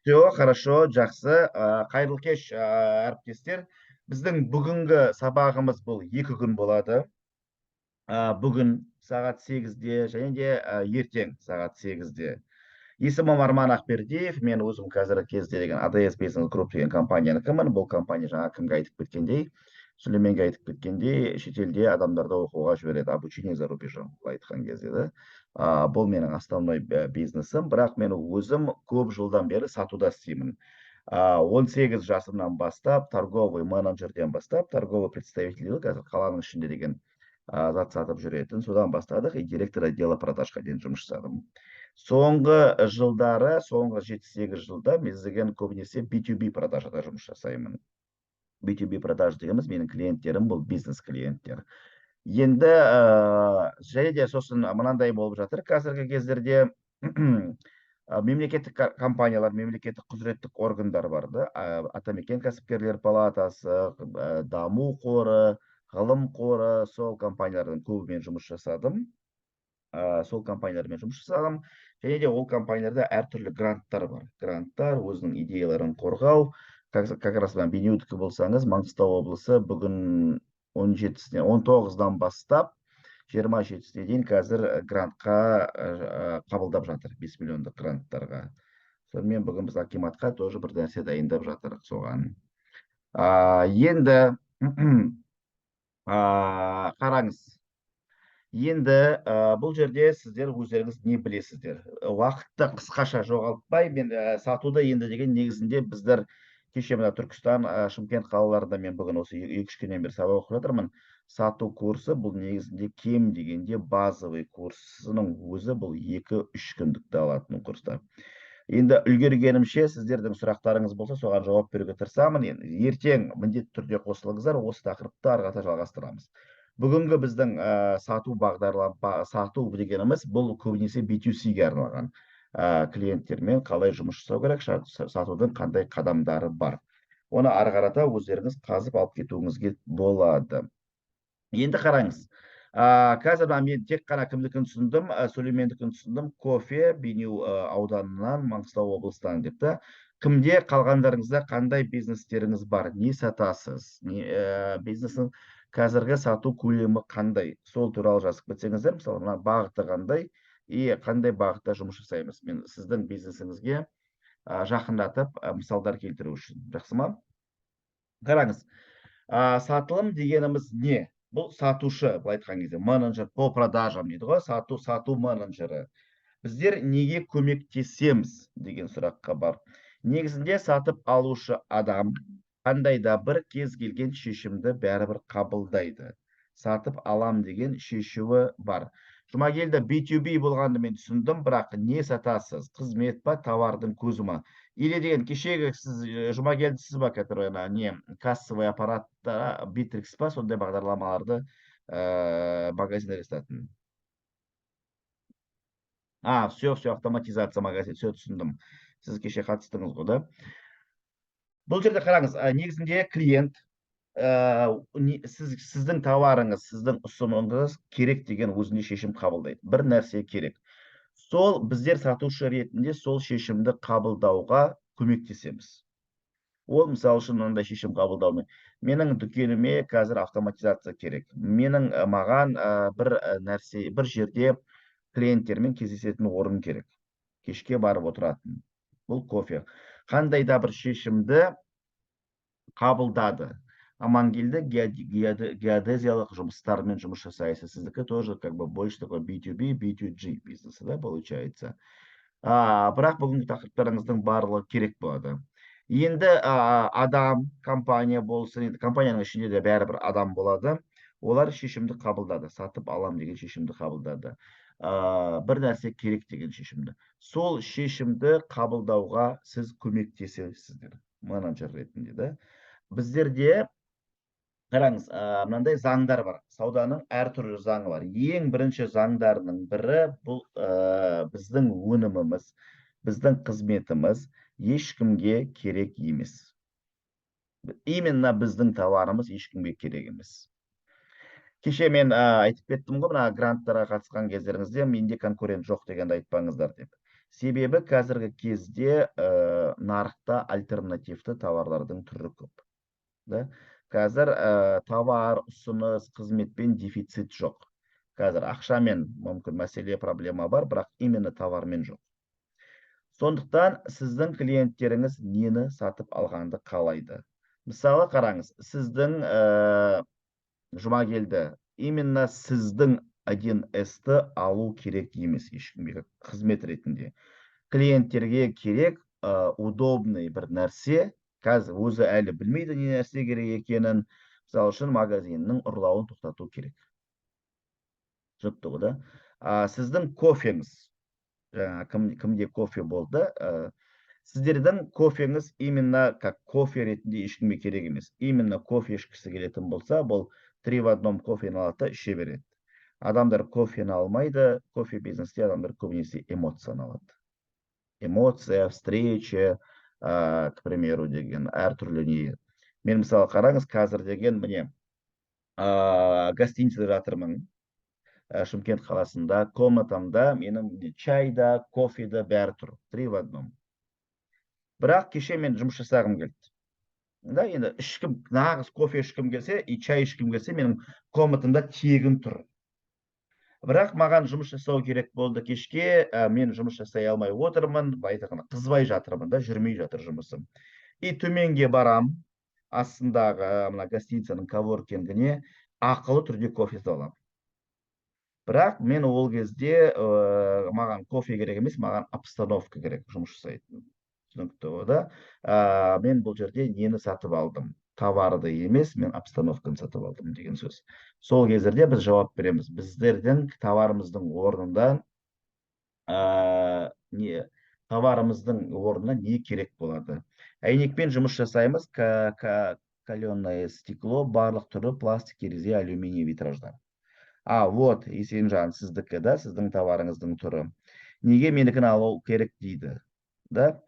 Все, хорошо, жақсы. Қайырлы кеш, әріптестер. Біздің бүгінгі сабағымыз бұл 2 күн болады. Бүгін сағат 8-де және де ертең сағат 8-де. Есімім Арман Ақбердиев, мен өзім қазіргі кезде деген ADS Business Group деген компанияныкімін. Бұл компания жаңа кімге айтып кеткендей, Сүлейменге айтып кеткендей, шетелде адамдарды оқуға жібереді, обучение за рубежом, былай айтқан кезде да. Бұл менің основной бизнесім, бірақ мен өзім көп жылдан бері сатуда істеймін. 18 жасымнан бастап, торговый менеджерден бастап, торговый представитель қазір қаланың ішінде деген зат сатып жүретін, содан бастадық, и директор отдела продажға дейін жұмыс жасадым. Соңғы жылдары, соңғы 7-8 жылда мен деген көбінесе B2B продажада жұмыс жасаймын. B2B продаж дегеніміз менің клиенттерім бұл бизнес клиенттер. Енді және де сосын мынандай болып жатыр қазіргі кездерде мемлекеттік компаниялар, мемлекеттік құзыреттік органдар барды. Атамекен кәсіпкерлер палатасы, даму қоры, ғылым қоры, сол компаниялардың көбімен жұмыс жасадым. Сол компаниялармен жұмыс жасадым. Және де ол компанияларда әртүрлі гранттар бар. Гранттар өзінің идеяларын қорғау. Как раз Бейнеудікі болсаңыз, Маңғыстау облысы бүгін 19-дан бастап 27-сіне дейін қазір грантқа қабылдап жатыр, 5 миллиондық гранттарға. Сонымен бүгін біз акиматқа тоже бір нәрсе дайындап жатырық соған. Енді қараңыз. Енді бұл жерде сіздер өздеріңіз не білесіздер? Уақытты қысқаша жоғалтпай, мен сатуды енді деген негізінде біздер кеше мына Түркістан, Шымкент қалаларында мен бүгін осы 2-3 күннен бері сабақ оқып жатырмын. Сату курсы бұл негізінде кем дегенде базовый курсының өзі бұл 2-3 күндікті алатын курста. Енді үлгергенімше сіздердің сұрақтарыңыз болса, соған жауап беруге тырысамын. Ертең міндетті түрде қосылыңыздар, осы тақырыпты ары қарата жалғастырамыз. Бүгінгі біздің сату дегеніміз бұл көбінесе B2C-ге арналған. Клиенттермен қалай жұмыс жасау керек, сатудың қандай қадамдары бар. Оны ары қарата өздеріңіз қазып алып кетуіңізге болады. Енді қараңыз. Қазір мен тек қана кімдікін түсіндім, Сүлеймендікін түсіндім, кофе Бейнеу ауданынан, Маңғыстау облыстан депті. Кімде қалғандарыңызда қандай бизнестеріңіз бар, не сатасыз, бизнестің қазіргі сату көлемі қандай, сол туралы жазып кетсеңіздер, мысалы мына бағыты қандай и қандай бағытта жұмыс жасаймыз. Мен сіздің бизнесіңізге жақындатып мысалдар келтіру үшін. Жақсы ма? Қараңыз, сатылым дегеніміз не? Бұл сатушы, былай айтқан кезде, менеджер по продажам дейді ғой, сату менеджері. Біздер неге көмектесеміз деген сұраққа бар. Негізінде сатып алушы адам қандай да бір кез келген шешімді бәрібір қабылдайды. Сатып алам деген шешуі бар. Жұмагелді B2B болғанды мен түсіндім, бірақ не сатасыз? Қызмет па, товардың көзі ма? Или деген кешегі сіз Жұмагелдісіз ба, который не кассовый аппаратта Битрикс па, сондай бағдарламаларды магазинде жасатын. Все, автоматизация магазин, все түсіндім. Сіз кеше қатыстыңыз ғой, да? Бұл жерде қараңыз, негізінде клиент сіздің товарыңыз, сіздің ұсыныңыз керек деген өзіне шешім қабылдайды. Бір нәрсе керек. Сол біздер сатушы ретінде сол шешімді қабылдауға көмектесеміз. Ол мысалы үшін мынандай шешім қабылдаумен. Менің дүкеніме қазір автоматизация керек. Маған бір жерде клиенттермен кездесетін орын керек. Кешке барып отыратын. Бұл кофе. Қандай да бір шешімді қабылдады. Амангелді геодезиялық жұмыстармен жұмыс жасайсыз. Сіздікі тоже как бы больше такой B2B, B2G бизнесі, да, получается. Бірақ бүгінгі тақырыптарыңыздың барлығы керек болады. Енді адам, компания болсын, енді компанияның ішінде де бәрібір адам болады. Олар шешімді қабылдады, сатып алам деген шешімді қабылдады. Бір нәрсе керек деген шешімді. Сол шешімді қабылдауға сіз көмектесесіздер, менеджер ретінде, да. Біздерде қараңыз, мынандай заңдар бар. Сауданың әртүрлі заңы бар. Ең бірінші заңдарының бірі бұл біздің өніміміз, біздің қызметіміз ешкімге керек емес. Именно біздің товарымыз ешкімге керек емес. Кеше мен айтып кеттім ғой, мына гранттарға қатысқан кездеріңізде менде конкурент жоқ дегенді айтпаңыздар деп. Себебі қазіргі кезде нарықта альтернативті товарлардың түрі көп. Да? Қазір товар, ұсыныс, қызметпен дефицит жоқ. Қазір ақшамен мүмкін мәселе, проблема бар, бірақ именно товармен жоқ. Сондықтан сіздің клиенттеріңіз нені сатып алғанды қалайды. Мысалы қараңыз, сіздің Жұмагелді, именно сіздің 1С-ті алу керек емес ешкімге қызмет ретінде. Клиенттерге керек удобный бір нәрсе, қазір өзі әлі білмейді не нәрсе керек екенін, мысалы үшін магазиннің ұрлауын тоқтату керек. Жұттығы да. Сіздің кофеңіз, жаңа кімде кофе болды, сіздердің кофеңіз именно как кофе ретінде ешкімге керек емес. Именно кофе ішкісі келетін болса, бұл 3 в 1 кофені алады да іше береді. Адамдар кофені алмайды, кофе бизнесте адамдар көбінесе эмоцияны алады. Эмоция, встреча, к примеру, деген әртүрлі не. Мен мысалы қараңыз, қазір деген міне гостиницада жатырмын, Шымкент қаласында, комнатамда менің чай да, кофе да бәрі тұр, 3 в 1. Бірақ кеше мен жұмыс жасағым келді. Да, енді ішкім, нағыз кофе ішкім келсе, и чай ішкім келсе, менің комнатамда тегін тұр. Бірақ маған жұмыс жасау керек болды кешке, мен жұмыс жасай алмай отырмын, қызбай жатырмын да, жүрмей жатыр жұмысым. И төменге барам, астындағы мына гостиницаның коворкингіне ақылы түрде кофе аламын. Бірақ мен ол кезде маған кофе керек емес, маған обстановка керек жұмыс жасайтын. Түсінікті да? Мен бұл жерде нені сатып алдым? Товарды емес, мен обстановканы сатып алдым деген сөз. Сол кездерде біз жауап береміз. Біздердің товарымыздың орнында товарымыздың орнына не керек болады? Әйнекпен жұмыс жасаймыз, каленое стекло, барлық түрі пластик, терезе, алюминий, витраждар. Вот, Есенжан, сіздікі да, сіздің товарыңыздың түрі. Неге менікін алу керек дейді? Да?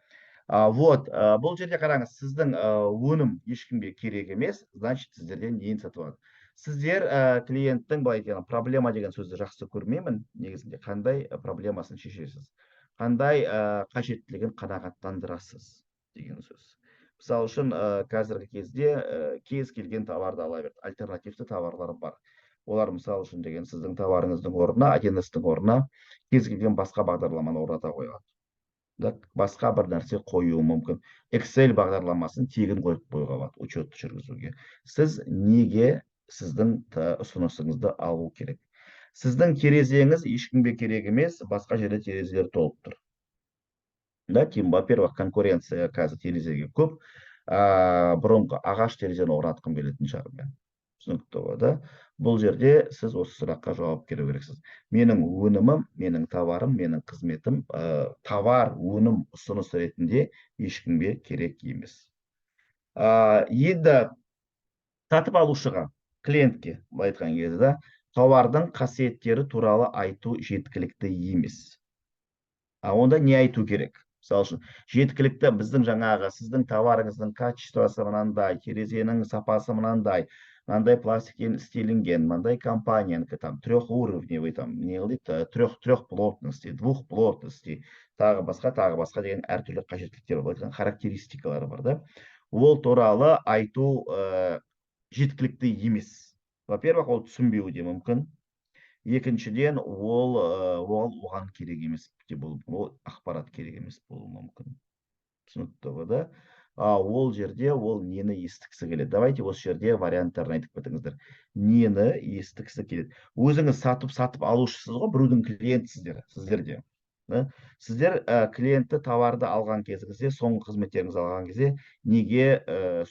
Вот, бұл жерде қараңыз, сіздің өнім ешкімге керек емес, значит, сіздерден нені сатып алады. Сіздер клиенттің былай айтқанда проблема деген сөзді жақсы көрмеймін, негізінде қандай проблемасын шешесіз, қандай қажеттілігін қанағаттандырасыз деген сөз. Мысалы үшін қазіргі кезде кез келген товарды ала берді, альтернативті товарлар бар. Олар мысалы үшін деген сіздің товарыңыздың орнына, 1С-тің орнына кез келген басқа бағдарламаны орната қойған. Басқа бір нәрсе қоюы мүмкін. Excel бағдарламасын тегін қойып қоюға болады, учет жүргізуге. Сіз неге сіздің ұсынысыңызды алу керек? Сіздің терезеңіз ешкімге керек емес, басқа жерде терезелер толып тұр. Да, во-первых, конкуренция қазір терезеге көп. Бұрынғы ағаш терезені орнатқым келетін шығар мен. Түсінікті ғой, да? Бұл жерде сіз осы сұраққа жауап беру керексіз. Менің өнімім, менің товарым, менің қызметім, товар, өнім, ұсыныс ретінде ешкімге керек емес. Енді сатып алушыға, клиентке, былай айтқан кезде, да, товардың қасиеттері туралы айту жеткілікті емес. Онда не айту керек? Мысалы үшін, жеткілікті біздің жаңағы сіздің товарыңыздың качествосы мынандай, терезенің сапасы мынандай, мынандай пластиктен істелінген, мынандай компаниянікі, там, 3-уровневый, там, не дейді, трехплотности, двухплотности, тағы басқа деген әртүрлі қажеттіліктер бар, характеристикалары бар, да? Ол туралы айту жеткілікті емес. Во-первых, ол түсінбеуі де мүмкін. Екіншіден, ол оған керек емес, ол ақпарат керек емес болуы мүмкін. Түсінікті ғой, да? Ол жерде ол нені естікісі келеді? Давайте осы жерде варианттарын айтып кетіңіздер. Нені естікісі келеді? Өзіңіз сатып алушысыз ғой, біреудің клиентсіздер, сіздерде. Сіздер клиентті товарды алған кезіңізде, соңғы қызметтеріңізді алған кезде неге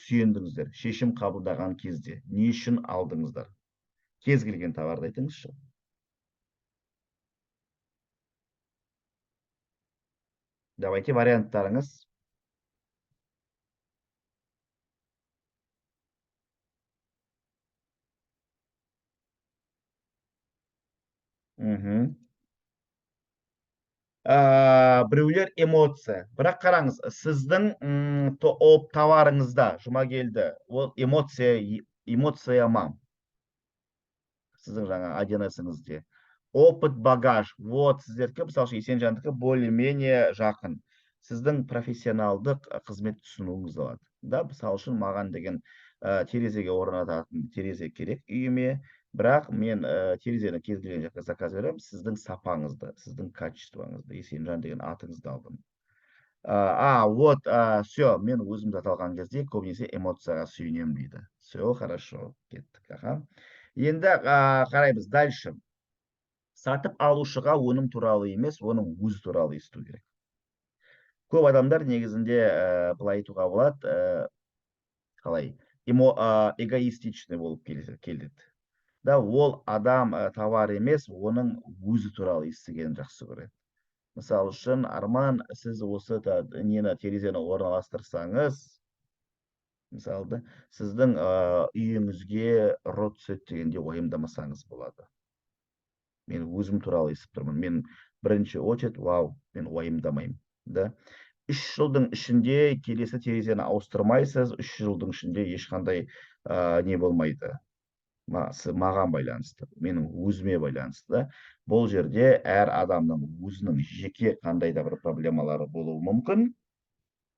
сүйендіңіздер? Шешім қабылдаған кезде не үшін алдыңыздар? Кез келген товарды айтыңызшы. Давайте варианттарыңыз. Біреулер эмоция. Бірақ қараңыз, сіздің товарыңызда, Жұмагелді, ол эмоция ма? Сіздің жаңа 1С-іңізде. опыт багаж. Вот сіздерге мысалы үшін Есенжандікі более-менее жақын. Сіздің профессионалдық қызмет түсінуіңіз алады. Да, мысалы үшін маған деген терезеге орнататын терезе керек үйіме, бірақ мен терезені кез келген жаққа заказ беремін, сіздің сапаңызды, сіздің качествоңызды, Есенжан деген атыңызды алдым. Вот, все, мен өзім зат алған кезде көбінесе эмоцияға сүйенемін дейді. Все, хорошо, кеттік. Енді қараймыз дальше. Сатып алушыға өнім туралы емес, оның өзі туралы есту керек. Көп адамдар негізінде былай айтуға болады, қалай, эгоистичный болып келеді. Да, ол адам товар емес, оның өзі туралы естігенін жақсы көреді. Мысалы үшін, Арман, сіз осы нені терезені орналастырсаңыз, мысалы, сіздің үйіңізге рот түседі дегенде уайымдамасаңыз болады. Мен өзім туралы естіп тұрмын. Мен бірінші очередь, вау, мен уайымдамаймын. Да? 3 жылдың ішінде келесі терезені ауыстырмайсыз, 3 жылдың ішінде ешқандай не болмайды. Маған байланысты, менің өзіме байланысты. Да? Бұл жерде әр адамның өзінің жеке қандай да бір проблемалары болуы мүмкін.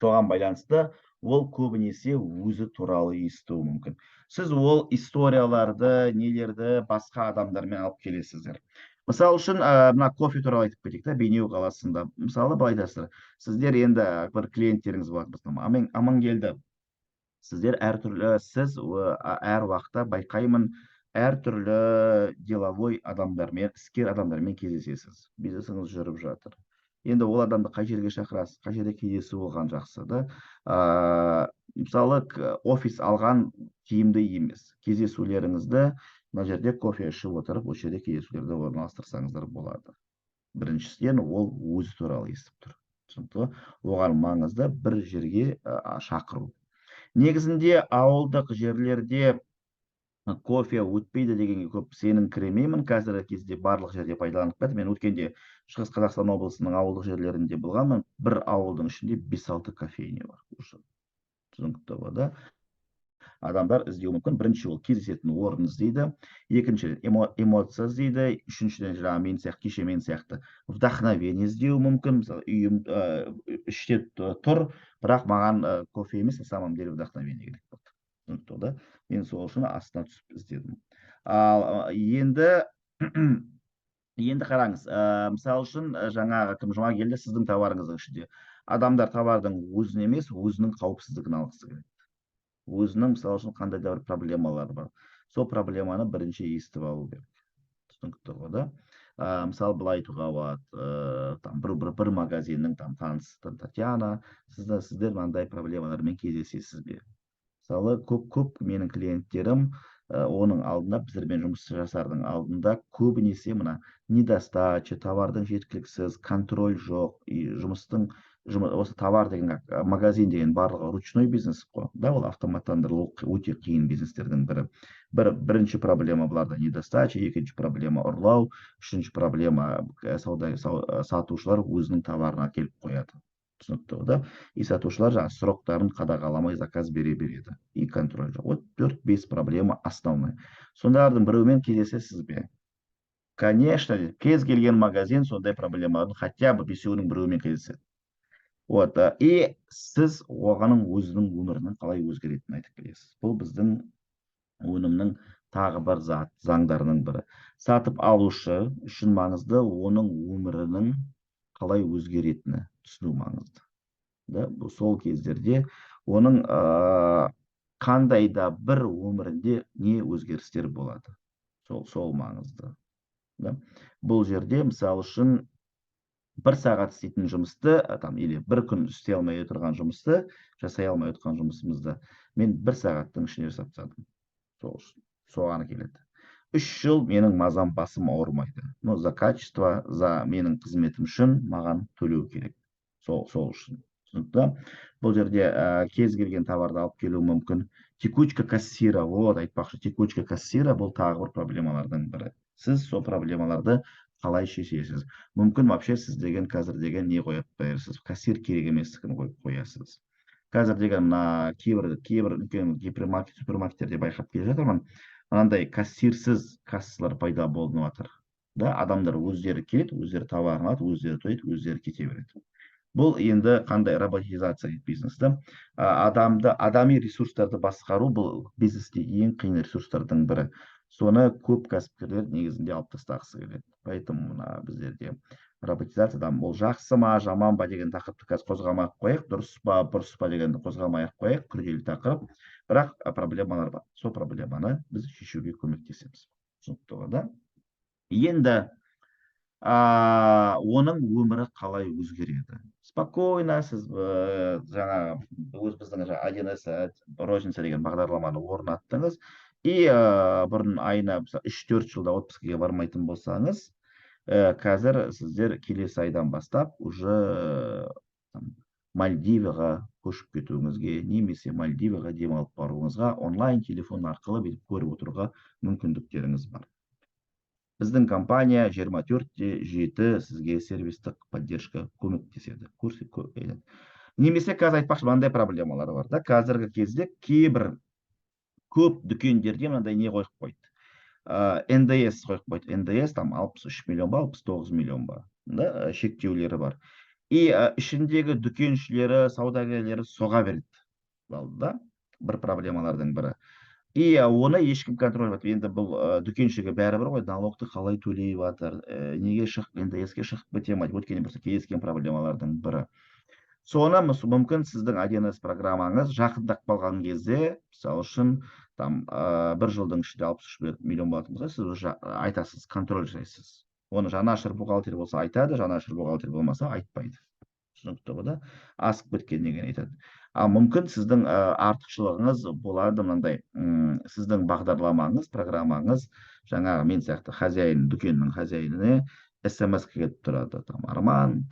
Соған байланысты ол көбінесе өзі туралы естуі мүмкін. Сіз ол историяларды, нелерді басқа адамдармен алып келесіздер. Мысалы үшін, мына кофе туралы айтып кетейік та, Бейнеу қаласында. Мысалы, былай айтасыздар, сіздер енді бір клиенттеріңіз болады, Амангелді, сіздер әртүрлі, сіз әр уақытта байқаймын, әртүрлі деловой адамдармен, іскер адамдармен кездесесіз. Бизнесіңіз жүріп жатыр. Енді ол адамды қай жерге шақырасыз, қай жерде кездесу болған жақсы, да? Мысалы, офис алған тиімді емес. Кездесулеріңізді мына жерде кофе ішіп отырып, осы жерде кездесулерді орналастырсаңыздар болады. Біріншіден, ол өзі туралы естіп тұр. Түсінікті? Оған маңызды бір жерге шақыру. Негізінде ауылдық жерлерде кофе өтпейді дегенге көп сеніңкіремеймін. Қазіргі кезде барлық жерде пайдаланып кетті. Мен өткенде Шығыс Қазақстан облысының ауылдық жерлерінде болғанмын. Бір ауылдың ішінде 5-6 кофейня бар. Түсінікті ғой, да? Адамдар іздеуі мүмкін. Бірінші ол кездесетін орын іздейді. Екінші эмоция іздейді. Үшіншіден жаңағы мен сияқты, кеше мен сияқты вдохновение іздеуі мүмкін. Мысалы, үйім іште тұр, бірақ маған кофе емес, на самом деле вдохновение керек болды. Түсінікті, да? Мен сол үшін астына түсіп іздедім. Ал енді қараңыз, мысалы үшін жаңағы кім жұма келді, сіздің товарыңыздың ішінде адамдар товардың өзін емес, өзінің қауіпсіздігін алғысы келеді. Өзінің, мысалы үшін, қандай да бір проблемалары бар. Сол проблеманы бірінші естіп алу керек. Түсінікті ғой, да? Мысалы, былай айтуға болады, бір магазиннің танысы Татьяна, сіздер мынандай проблемалармен кездесесіз бе? Мысалы, көп менің клиенттерім оның алдында, біздермен жұмыс жасардың алдында көбінесе мына недостача, товардың жеткіліксіз, контроль жоқ, осы товар деген, магазин деген барлығы ручной бизнес қой, да, ол автоматтандырылу өте қиын бизнестердің бірі. Бірінші проблема бұларда недостача, екінші проблема ұрлау, үшінші проблема сатушылар өзінің товарын әкеліп қояды. Түсінікті, да? И сатушылар жаңағы сұрақтарын қадағаламай заказ бере береді. И контроль жоқ. Вот 4-5 проблема основной. Сондардың біреуімен кездесесіз бе? Конечно, кез келген магазин сондай проблемалардың хотя бы бесеуінің біреуімен кездеседі. Вот, и сіз оғаның өзінің өмірінің қалай өзгеретінін айтып келесіз. Бұл біздің өнімнің тағы бір заңдарының бірі. Сатып алушы үшін маңызды оның өмірінің қалай өзгеретіні түсіну маңызды. Да? Сол кездерде оның қандай да бір өмірінде не өзгерістер болады. Сол маңызды. Да? Бұл жерде, мысалы үшін, 1 сағат істейтін жұмысты, или 1 күн істей алмай отырған жұмысты, жасай алмай отырған жұмысымызды мен 1 сағаттың ішінде жасап тастадым. Соған келеді. 3 жыл менің мазам басым ауырмайды. Но за качество, за менің қызметім үшін маған төлеу керек. Сол үшін. Түсінікті? Бұл жерде кез келген товарды алып келу мүмкін. Текучка кассира, вот айтпақшы, текучка кассира бұл тағы бір проблемалардың бірі. Сіз сол проблемаларды қалай шешесіз? Мүмкін вообще сіз деген қазір деген не қойып қоясыз? Кассир керек еместігін қойып қоясыз. Қазір деген мына кейбір супермаркеттерде байқап келе жатырмын. Мынандай кассирсіз кассалар пайда болып жатыр. да, адамдар өздері келеді, өздері товарын алады, өздері төлейді, өздері кете береді. Бұл енді қандай роботизация бизнесті. Адами ресурстарды басқару бұл бизнесте ең қиын ресурстардың бірі. Соны көп кәсіпкерлер негізінде алып тастағысы келеді. Поэтому мына біздерде роботизациядан бұл жақсы ма жаман ба деген тақырыпты қазір қозғамай ақ қояйық, дұрыс па бұрыс па дегенді қозғамай ақ қояйық, күрделі тақырып, бірақ проблемалар бар. Сол проблеманы біз шешуге көмектесеміз. Түсінікті ғой, да? Енді оның өмірі қалай өзгереді? Спокойно сіз жаңа біздің 1С розница деген бағдарламаны орнаттыңыз, и бұрын айына 3-4 жылда отпускіге бармайтын болсаңыз, қазір сіздер келесі айдан бастап уже Мальдиваға көшіп кетуіңізге, немесе Мальдиваға демалып баруыңызға онлайн телефон арқылы көріп отыруға мүмкіндіктеріңіз бар. Біздің компания 24/7 сізге сервистік поддержка көмектеседі. Немесе қазір айтпақшы, мынандай проблемалар бар да. Қазіргі кезде кейбір көп дүкендерде мынандай не қойып қойды. НДС қойып қойды. НДС там 63 миллион ба, 69 миллион ба, да, шектеулері бар. И ішіндегі дүкеншілері, саудагерлері соға береді. Да? Бір проблемалардың бірі. И оны ешкім контроль етпейді. Енді бұл дүкеншіге бәрібір ғой, налогты қалай төлей жатыр, неге НДС-ке шығып кете ма, өткенде бір кездескен проблемалардың бірі. Соны мүмкін сіздің 1С программаңыз жақындап қалған кезде, мысалы үшін, там бір жылдың ішінде 63 миллион болатын болса, сіз уже айтасыз, контроль жасайсыз. Оны жанашыр бухгалтер болса айтады, жанашыр бухгалтер болмаса айтпайды. Түсінікті ғой, да? Асып кеткеннен кейін айтады. Мүмкін сіздің артықшылығыңыз болады мынандай, сіздің бағдарламаңыз, программаңыз жаңағы мен сияқты хозяин, дүкеннің хозяиніне СМС келіп тұрады. Там Арман,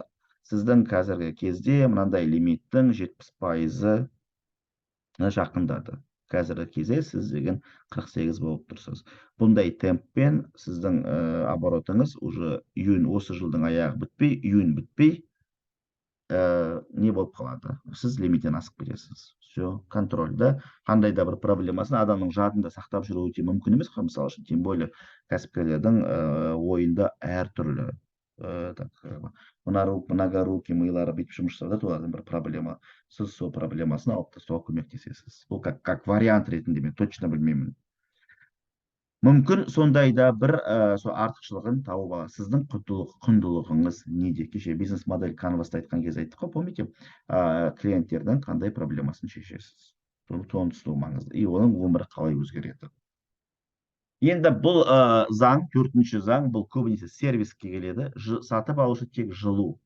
сіздің қазіргі кезде мынандай лимиттің 70% жақындады. Қазіргі кезде сіз деген 48 болып тұрсыз. Бұндай темппен сіздің оборотыңыз уже осы жылдың аяғы бітпей, июнь бітпей, не болып қалады, сіз лимиттен асып кетесіз. Все, контрольда қандай да бір проблемасын адамның жадында сақтап жүру өте мүмкін емес қой, мысалы үшін, тем более кәсіпкерлердің ойында әртүрлі многорукий милары бүйтіп жұмыс жасап, олардың бір проблема. Сіз сол проблемасын алып тастауға көмектесесіз. Бұл как вариант ретінде, мен точно білмеймін. Мүмкін сондайда бір сол артықшылығын тауып аласыз. Сіздің құндылығыңыз неде? Кеше бизнес модель канваста айтқан кезде айттық қой, помните, клиенттердің қандай проблемасын шешесіз. Соны түсіну маңызды. И оның өмірі қалай өзгереді. Енді бұл заң, 4-ші заң, бұл көбінесе сервиске келеді. Сатып алушы тек жылу,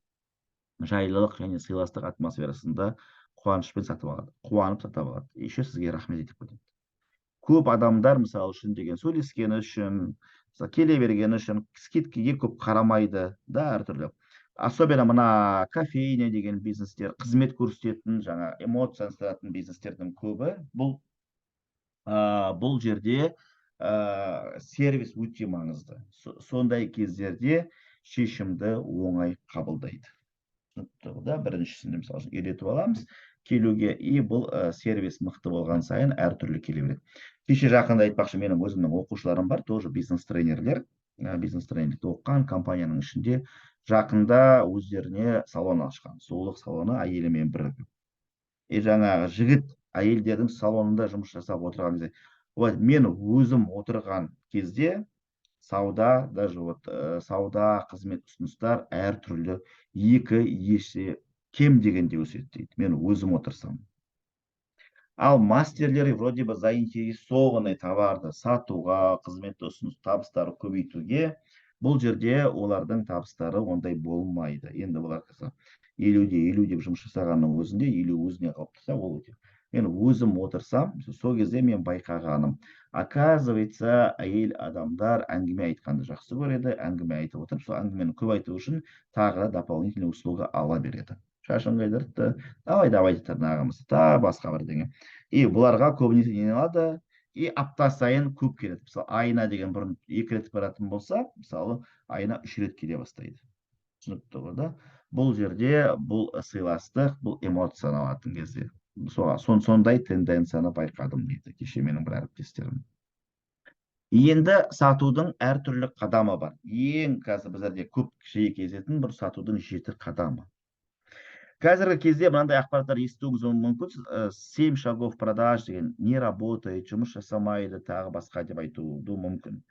жайлылық және сыйластық атмосферасында қуанышпен сатып алады. Қуанып сатып алады. Еще сізге рахмет етіп кетеді. Көп адамдар, мысалы үшін, деген сөйлескені үшін, келе бергені үшін скидкаге көп қарамайды, да, әртүрлі. Особенно мына кофейня деген бизнестер, қызмет көрсететін, жаңа эмоцияны сататын бизнестердің көбі, бұл жерде сервис өте маңызды. Сондай кездерде шешімді оңай қабылдайды. Да, біріншісінде мысалы үшін үйретіп аламыз келуге, и бұл сервис мықты болған сайын әртүрлі келе береді. Кеше жақында айтпақшы, менің өзімнің оқушыларым бар, тоже бизнес-тренерлер, бизнес-тренерлікті оқыған компанияның ішінде жақында өздеріне салон ашқан, сұлулық салоны, әйелімен бірігіп. И жаңағы жігіт әйелдердің салонында жұмыс жасап отырған кезде, мен өзім отырған кезде сауда, даже сауда, қызмет ұсыныстар әртүрлі 2 есе кем дегенде өседі дейді, мен өзім отырсам. Ал мастерлер вроде бы заинтересованы товарды сатуға, қызметті ұсыныс табыстары көбейтуге, бұл жерде олардың табыстары ондай болмайды. Енді олар 50-50 деп жұмыс жасағанның өзінде 50 өзіне қалып тұрса, ол өте. Мен өзім отырсам, сол кезде мен байқағаным, оказывается, әйел адамдар әңгіме айтқанды жақсы көреді, әңгіме айтып отырып, сол әңгімені көп айту үшін тағы дополнительный услуга ала береді. Шашын қайдыртты, давай тырнағымыз, басқа бірдеңе. И бұларға көбінесе не алады, и апта сайын көп келеді. Мысалы, айына деген бұрын 2 рет баратын болса, мысалы, айына 3 рет келе бастайды. Түсінікті ғой, да? Бұл жерде бұл сыйластық, бұл эмоцияны алатын кезде. Сондай тенденцияны байқадым дейді кеше менің бір әріптестерім. Енді сатудың әртүрлі қадамы бар. Ең қазір біздерде көп жиі кездесетін бір сатудың 7 қадамы. Қазіргі кезде мынандай ақпараттар естуіңіз мүмкін. 7 шагов продаж деген не работает, жұмыс жасамайды, тағы басқа деп айтуы мүмкін.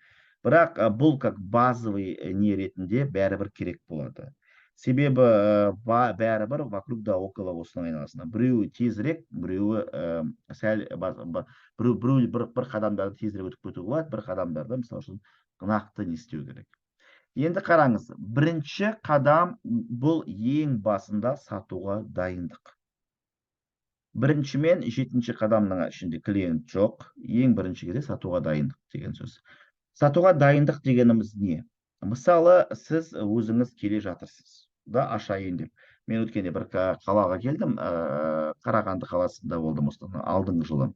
Бірақ бұл как базовый не ретінде бәрібір керек болады. Себебі бәрібір вокруг да около осының айналасында. Біреуі тезірек, біреуі сәл біреу бір қадамдарды тезірек өтіп кетуге болады, бір қадамдарды мысалы үшін нақты не істеу керек. Енді қараңыз, бірінші қадам бұл ең басында сатуға дайындық. Бірінші мен 7 қадамның ішінде клиент жоқ. Ең бірінші кезде сатуға дайындық деген сөз. Сатуға дайындық дегеніміз не? Мысалы, сіз өзіңіз келе жатырсыз да ашайын деп. Мен өткенде бір қалаға келдім, Қарағанды қаласында болдым алдыңғы жылы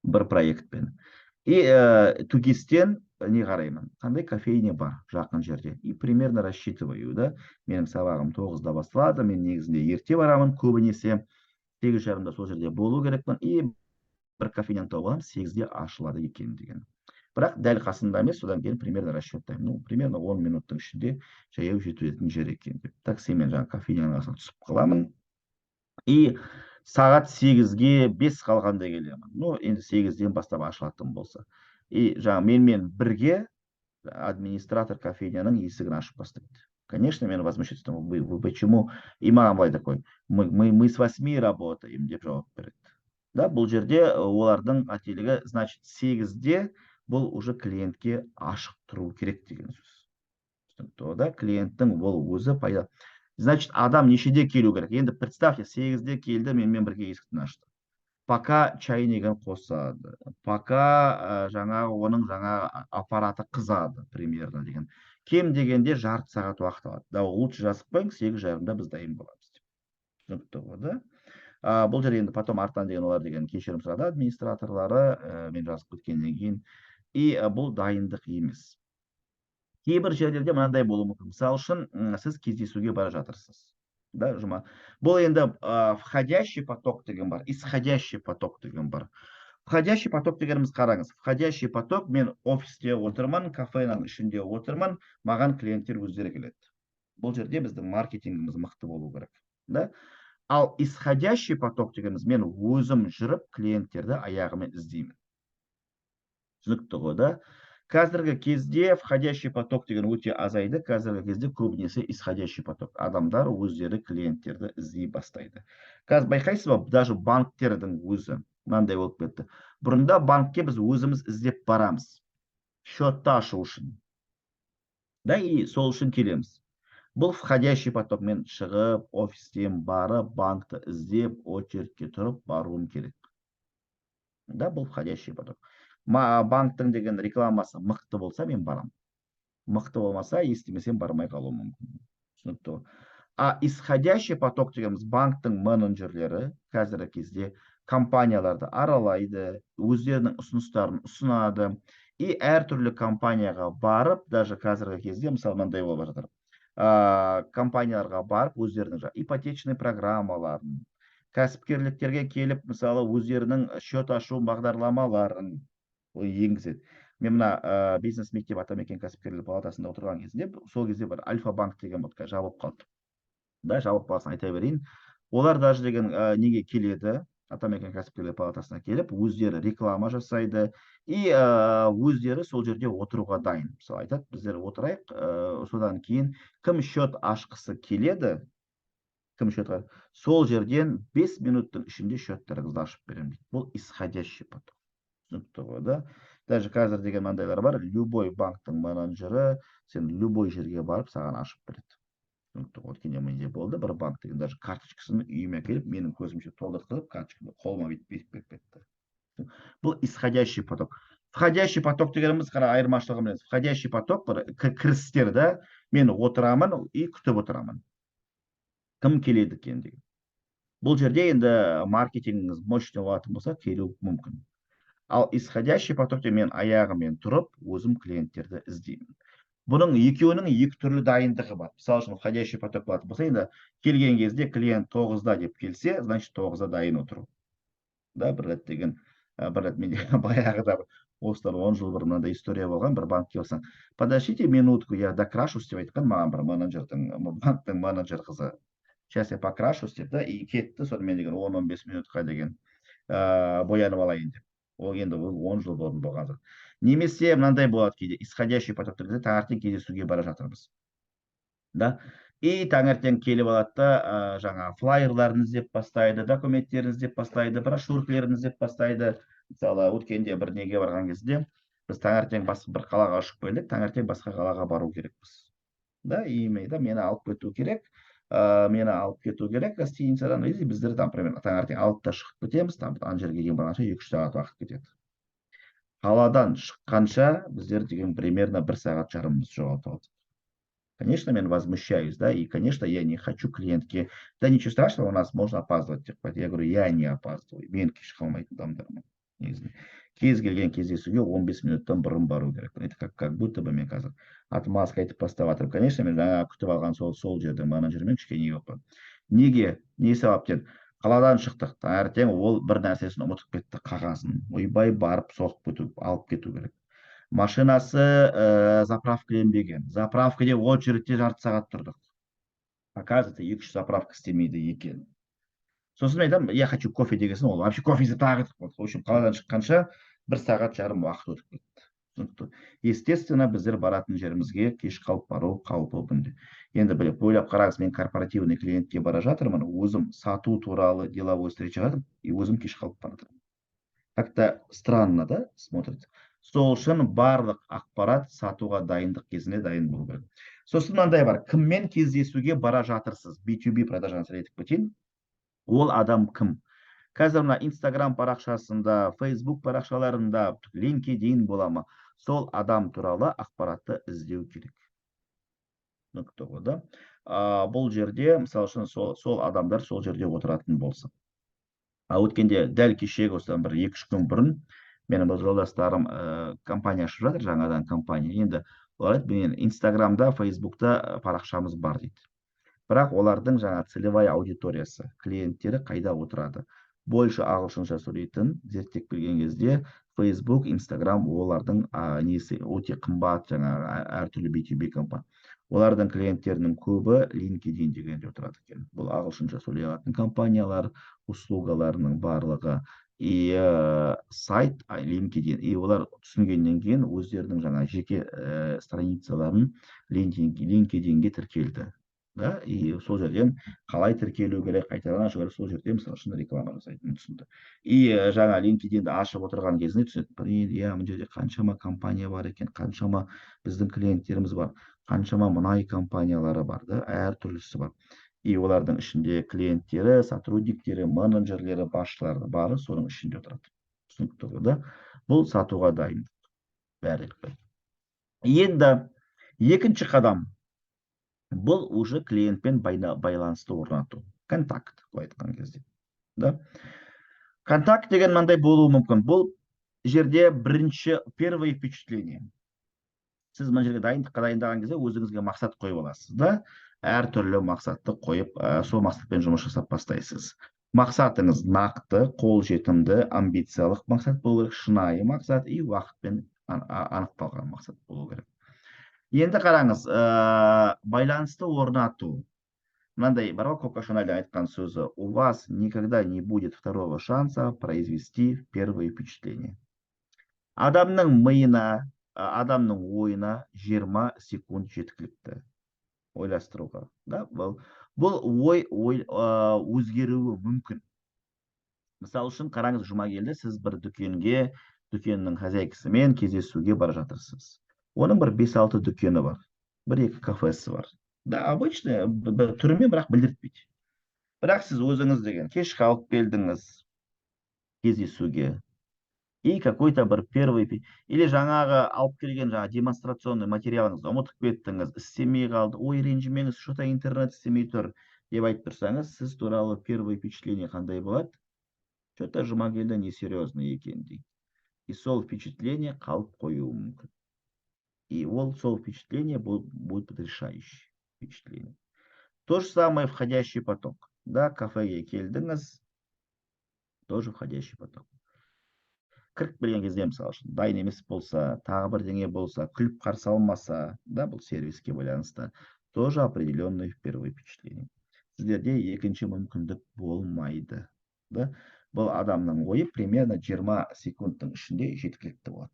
бір проектпен. И Тугистен не қараймын, қандай кофейня бар жақын жерде. И примерно рассчитываю, да. Менің сабағым 9-да басталады, мен негізінде ерте барамын, көбінесе 8:30-да сол жерде болу керекпін. И бір кофейняны тауып аламын, 8-де ашылады екен деген. Бірақ дәл қасында емес, содан кейін примерно расчеттаймын. Ну, примерно 10 минуттың ішінде жаяу жететін жер екен деп. Таксимен жаңағы кофейняның қасына түсіп қаламын. И сағат 8-ге 5 қалғанда келемін. Ну, енді 8-ден бастап ашылатын болса. И жаңағы менімен бірге администратор кофейняның есігін ашып бастайды. Конечно, мен возмущаться, вы почему? И маған былай такой, мы с 8 работаем деп жауап береді. Да, бұл жерде олардың қателігі, значит, 8-де бұл уже клиентке ашық тұру керек деген сөз. Түсінікті, да, клиенттің ол өзі пайда. Значит, адам нешеде келу керек? Енді представьте, 8-де келді, менімен бірге есіктен ашты. Пока чайнигін қосады, пока жаңағы оның аппараты қызады примерно деген. Кем дегенде жарты сағат уақыт алады. Да, лучше жазып қойыңыз, 8:30-да біз дайын боламыз деп. Түсінікті ғой, да? Бұл жерде енді потом артынан деген олар деген кешірім сұрады администраторлары, мен жазып кеткеннен кейін. И бұл дайындық емес. Кейбір жерлерде мынандай болуы мүмкін. Мысалы үшін, сіз кездесуге бара жатырсыз. Да, жұма. Бұл енді входящий поток деген бар, исходящий поток деген бар. Входящий поток дегеніміз қараңыз. Входящий поток, мен офисте отырмын, кафенің ішінде отырмын, маған клиенттер өздері келеді. Бұл жерде біздің маркетингіміз мықты болу керек. Да? Ал исходящий поток дегеніміз, мен өзім жүріп клиенттерді аяғымен іздеймін. Түсінікті ғой, да? Қазіргі кезде входящий поток деген өте азайды. Қазіргі кезде көбінесе исходящий поток. Адамдар өздері клиенттерді іздей бастайды. Қазір байқайсыз ба, даже банктердің өзі мынандай болып кетті. Бұрында банкке біз өзіміз іздеп барамыз. Счетты ашу үшін. Да, и сол үшін келеміз. Бұл входящий поток. Мен шығып, офистен барып, банкты іздеп, очередьке тұрып баруым керек. Да, бұл входящий поток. Банктың деген рекламасы мықты болса, мен барам. Мықты болмаса, естімесем бармай қалуым мүмкін. Түсінікті. А исходящий поток дегеніміз, банктың менеджерлері қазіргі кезде компанияларды аралайды, өздерінің ұсыныстарын ұсынады. И әртүрлі компанияға барып, даже қазіргі кезде, мысалы, мынандай болып жатыр. Компанияларға барып, өздерінің ипотечный программаларын, кәсіпкерліктерге келіп, мысалы, өздерінің счет ашу бағдарламаларын енгізеді. Мен мына бизнес мектеп Атамекен кәсіпкерлер палатасында отырған кезінде, сол кезде бір Альфа-банк деген жабылып қалды. Да, жабылып қалсын айта берейін. Олар даже деген неге келеді, Атамекен кәсіпкерлер палатасына келіп, өздері реклама жасайды. И өздері сол жерде отыруға дайын. Мысалы айтады, біздер отырайық, содан кейін кім счет ашқысы келеді, сол жерден 5 минуттың ішінде счеттеріңізді ашып беремін дейді. Бұл исходящий поток. Түсінікті ғой, да? Даже қазір деген маңдайлар бар, любой банктың менеджері сен любой жерге барып саған ашып береді. Түсінікті ғой, өткенде менде болды, бір банк деген даже карточкасын үйіме келіп, менің көзімше толтыртып, карточканы қолыма бүйтіп беріп кетті. Бұл исходящий поток. Входящий поток дегеніміз айырмашылығы емес. Входящий поток бір кірістер, да, мен отырамын и күтіп отырамын. Кім келеді екен деген. Бұл жерде енді маркетингіңіз мощный болатын болса, келу мүмкін. Ал исходящий потокте мен аяғымен тұрып, өзім клиенттерді іздеймін. Бұның екеуінің екі түрлі дайындығы бар. Мысалы үшін входящий поток болатын болса, енді келген кезде клиент 9-да деп келсе, значит 9-да дайын отыру. Да, бір рет деген, бір рет менде баяғыда осыдан 10 жыл бұрын мынандай история болған, бір банкке барсаң, подождите минутку, я докрашусь деп айтқан маған бір банктың менеджер қызы. Сейчас я покрашусь деп да, и кетті сонымен деген 10-15 минутқа деген боянып алайын деп. Ол енді 10 жыл бұрын болған зат. Немесе мынандай болады кейде, исходящий поток түрде таңертең кездесуге бара жатырмыз. Да? И таңертең келіп алады да жаңа флайерларын іздеп бастайды, документтерін іздеп бастайды, брошюркаларын іздеп бастайды. Мысалы өткенде бір неге барған кезде біз таңертең басқа бір қалаға ұшып келдік, таңертең басқа қалаға бару керекпіз. Да, и мені алып кету керек. Мені алып кету керек гостиницадан. И біздер там примерно таңертең 6-та шығып кетеміз, там ана жерге дейін барғанша 2-3 сағат уақыт кетеді. Қаладан шыққанша біздер деген примерно 1 сағат жарымымыз жоғалтып алдық. Конечно, я возмущаюсь, да, и, конечно, я не хочу клиентке, да ничего страшного, у нас можно опаздывать. Я говорю, я не опаздываю, мен кеш қалмайтын адамдармын. Негізінде кез келген кездесуге 15 минуттан бұрын бару керек. Это как будто бы мен қазір отмазка айтып бастап жатырмын. Конечно, мен жаңа күтіп алған сол жердің менеджерімен кішкене болып. Неге? Не себептен? Қаладан шықтық, таңертең ол бір нәрсесін ұмытып кетті, қағазын. Ойбай барып соғып кету, алып кету керек. Машинасы заправкаленбеген. Заправкаде очередьте жарты сағат тұрдық. Оказывается, 2-3 заправка істемейді екен. Сосын айтамын, я хочу кофе дегесін, ол вообще кофе тағы болды. В общем, қаладан шыққанша 1 сағат жарым уақыт өтіп кетті. Естественно, біздер баратын жерімізге кеш қалып бару қаупі мүнде. Енді біліп, ойлап қараңыз, мен корпоративный клиентке бара жатырмын, өзім сату туралы деловой встреча жатырмын, и өзім кеш қалып бара жатырмын. Как-то странно, да, смотрится. Сол үшін барлық ақпарат сатуға дайындық кезінде дайын болу керек. Сосын мынандай бар, кіммен кездесуге бара жатырсыз? B2B продажаны сәл айтып кетейін. Ол адам кім? Қазір мына Instagram парақшасында, Facebook парақшаларында, LinkedIn бола ма? Сол адам туралы ақпаратты іздеу керек. Да? Бұл жерде, мысалы үшін, сол адамдар сол жерде отыратын болса. Өткенде дәл кешегі осыдан бір 2-3 күн бұрын менің бір жолдастарым компания ашып жатыр, жаңадан компания. Енді олар айтты, мен Инстаграмда, Фейсбукта парақшамыз бар дейді. Бірақ олардың жаңа целевая аудиториясы, клиенттері қайда отырады? Больше ағылшынша сөйлейтін, зерттеп келген кезде Facebook, Instagram олардың несі өте қымбат, жаңа әртүрлі B2B компания. Олардың клиенттерінің көбі LinkedIn дегенде отырады екен. Бұл ағылшынша сөйлей алатын компаниялар, услугаларының барлығы. И сайт LinkedIn. И олар түсінгеннен кейін өздерінің жаңа жеке страницаларын LinkedIn-ге тіркелді. Да, и сол жерден қалай тіркелу керек, қайтадан ашу керек, сол жерде мысалы үшін реклама жасайтынын түсінді. И жаңа LinkedIn-ді ашып отырған кезінде түсінеді, блин, иә, мына жерде қаншама компания бар екен, қаншама біздің клиенттеріміз бар, қаншама мұнай компаниялары бар, да, әртүрлісі бар. И олардың ішінде клиенттері, сотрудниктері, менеджерлері, басшылары бары соның ішінде отырады. Түсінікті ғой, да? Бұл сатуға дайын. Бәрі. Енді екінші қадам. Бұл уже клиентпен байланысты орнату. Контакт, былай айтқан кезде. Да? Контакт деген мынандай болуы мүмкін. Бұл жерде бірінші первое впечатление. Сіз мына жерге дайындыққа дайындаған кезде өзіңізге мақсат қойып аласыз, да? Әртүрлі мақсатты қойып, сол мақсатпен жұмыс жасап бастайсыз. Мақсатыңыз нақты, қолжетімді, амбициялық мақсат болу керек, шынайы мақсат и уақытпен анықталған мақсат болу керек. Енді қараңыз, байланысты орнату. Мынандай бар ғой, Коко Шанель айтқан сөзі: у вас никогда не будет второго шанса произвести первое впечатление. Адамның миына, адамның ойына 20 секунд жеткілікті ойластыруға. Да? Бұл ой өзгеруі мүмкін. Мысалы үшін қараңыз, жұма келді, сіз бір дүкеннің хозяйкасымен кездесуге бара жатырсыз. Оның бір 5-6 дүкені бар, 1-2 кафесі бар. Да, обычный түрімен, бірақ білдіртпейді. Бірақ сіз өзіңіз деген кеш қалып келдіңіз кездесуге. И какой-то бір первый, или жаңағы алып келген демонстрационный материалыңызды ұмытып кеттіңіз, істемей қалды, ой, ренжімеңіз, что-то интернет істемей тұр деп айтып тұрсаңыз, сіз туралы первое впечатление қандай болады? Что-то Жұмагелді несерьезный екен дейді. И сол впечатление қалып қоюы мүмкін. И сол впечатление будет решающее впечатление. То же самое входящий поток. Да, кафеге келдіңіз, тоже входящий поток. кіріп келген кезде мысалы үшін дайын емес болса, тағы бірдеңе болса, күліп қарсы алмаса, да, бұл сервиске байланысты, тоже определенное первое впечатление. Сіздерде екінші мүмкіндік болмайды. Да? Бұл адамның ойы примерно 20 секундтың ішінде жеткілікті болады.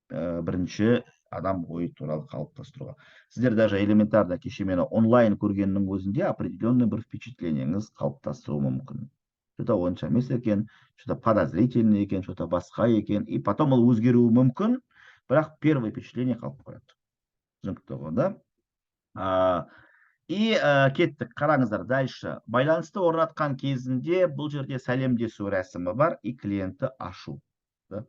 Бірінші адам ойы туралы қалыптастыруға. Сіздер даже элементарно кеше мені онлайн көргеннің өзінде определенный бір впечатлениеңіз қалыптасуы мүмкін. Что-то онша емес екен, что-то подозрительный екен, что-то басқа екен, и потом ол өзгеруі мүмкін, бірақ первое впечатление қалып қояды. Түсінікті ғой, да? И кеттік, қараңыздар дальше. Байланысты орнатқан кезінде бұл жерде сәлемдесу рәсімі бар и клиентті ашу. Да?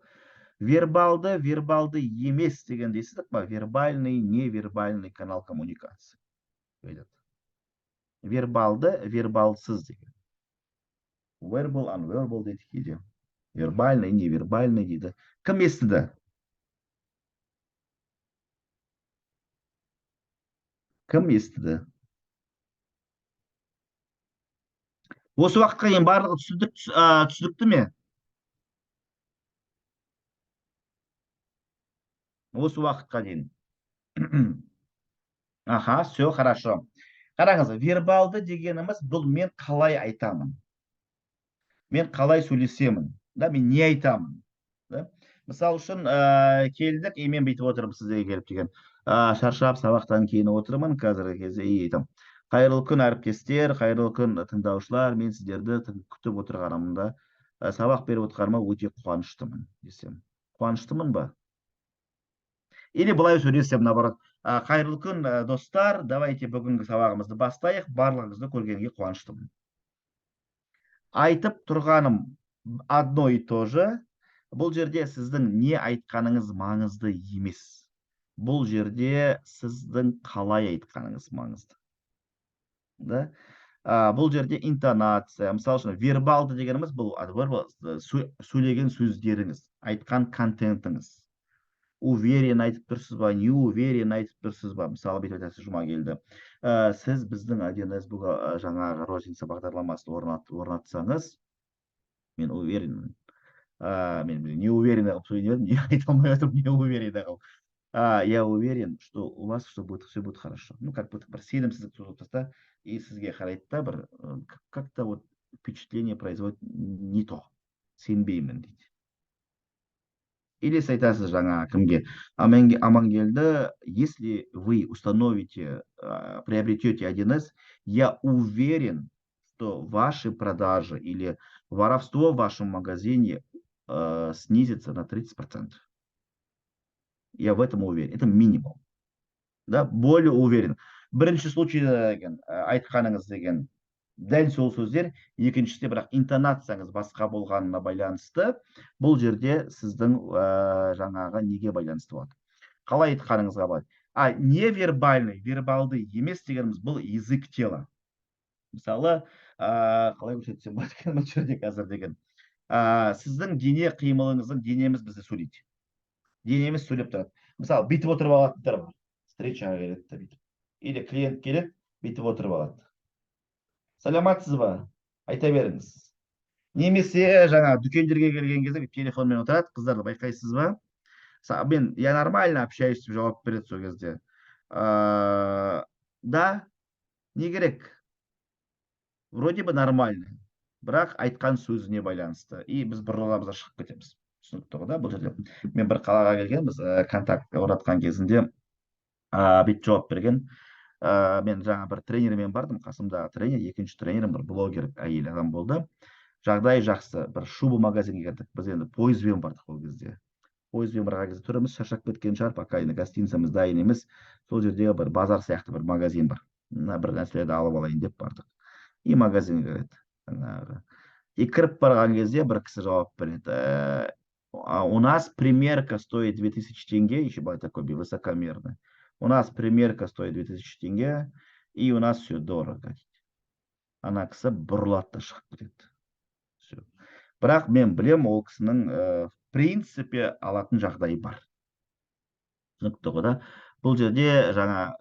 Вербалды емес дегенді естідік па? Вербальный, невербальный канал коммуникации. Вербалды, вербалсыз деген. Verbal, unverbal дейді кейде. Вербальный, невербальный дейді. Кім естіді? Кім естіді? Осы уақытқа дейін барлығы түсінікті ме? Осы уақытқа дейін. Аха, все хорошо. Қараңыз, вербалды дегеніміз бұл мен қалай айтамын. Мен қалай сөйлесемін. Да, мен не айтамын. Да? Мысал үшін келдік, мен бүйтіп отырмын сіздерге келіп деген. Шаршап сабақтан кейін отырмын қазіргі кезде айтамын. Қайырлы күн әріптестер, қайырлы күн тыңдаушылар, мен сіздерді күтіп отырғанымда, сабақ беріп отырғаныма өте қуаныштымын десем. Қуаныштымын ба? Или былай сөйлесем, наоборот, қайырлы күн достар, давайте бүгінгі сабағымызды бастайық, барлығыңызды көргенге қуаныштымын. Айтып тұрғаным одно и то же. Бұл жерде сіздің не айтқаныңыз маңызды емес. Бұл жерде сіздің қалай айтқаныңыз маңызды. Да? Бұл жерде интонация, мысалы үшін вербалды дегеніміз бұл сөйлеген сөздеріңіз, айтқан контентіңіз. Уверен айтып тұрсыз ба, не уверен айтып тұрсыз ба? Мысалы, бүйтіп айтасыз, жұма келді. Сіз біздің 1С жаңағы розница бағдарламасын орнатсаңыз, мен уверенмін. Мен не уверен қылып сөйледім, не айта алмай отырмын, не уверен қылып. Я уверен, что у вас все будет хорошо. Ну, как будто бір сенімсіздік туып да, и сізге қарайды да, бір как-то вот впечатление производит не то. Сенбеймін дейді. Или айтасыз жаңа кімге, Амангелді, если вы установите, приобретете 1С, я уверен, что ваши продажи или воровство в вашем магазине снизится на 30%. Я в этом уверен. Это минимум. Да, более уверен. Бірінші случайда деген, айтқаныңыз деген дәл сол сөздер, екіншісінде бірақ интонацияңыз басқа болғанына байланысты, бұл жерде сіздің жаңағы неге байланысты болады. Қалай айтқаныңызға болады. Невербальный, вербалды емес дегеніміз бұл язык тела. Мысалы, қалай көрсетсем болады екен бұл жерде қазір деген. Сіздің дене қимылыңыздың, денеміз бізді сөйлейді. Денеміз сөйлеп тұрады. Мысалы, бүйтіп отырып алатындар бар. Встречаға келеді бүйтіп. Или клиент келеді, бүйтіп отырып алады. Саламатсыз ба? Айта беріңіз. Немесе жаңа дүкендерге келген кезде телефонмен отырады, қыздарды байқайсыз ба? Я нормально общаюсь деп жауап береді сол кезде. Да, не керек? Вроде бы нормально. Бірақ айтқан сөзіне байланысты. И біз бұрыламызда шығып кетеміз. Түсінікті ғой, да, бұл жерде. Мен бір қалаға келген, біз контакт орнатқан кезінде бүйтіп жауап берген. Мен жаңа бір тренермен бардым, қасымдағы тренер, екінші тренерім бір блогер әйел адам болды. Жағдай жақсы, бір шуба магазинге кірдік. Біз енді пойызбен бардық ол кезде. Пойызбен барған кезде тұрмыз, шаршап кеткен шығар, пока енді гостиницамыз дайын емес. Сол жердегі бір базар сияқты бір магазин бар. Бір нәрселерді алып алайын деп бардық. И магазинге кіреді. И кіріп барған кезде бір кісі жауап береді. У нас примерка стоит 2000 тенге, еще было такое высокомерное. У нас примерка стоит 2000 тенге, и у нас все дорого. Ана кісі бұрылады да шығып кетеді. Бірақ мен білем, ол кісінің в принципе алатын жағдайы бар. Түсінікті ғой, да? Бұл жерде жаңа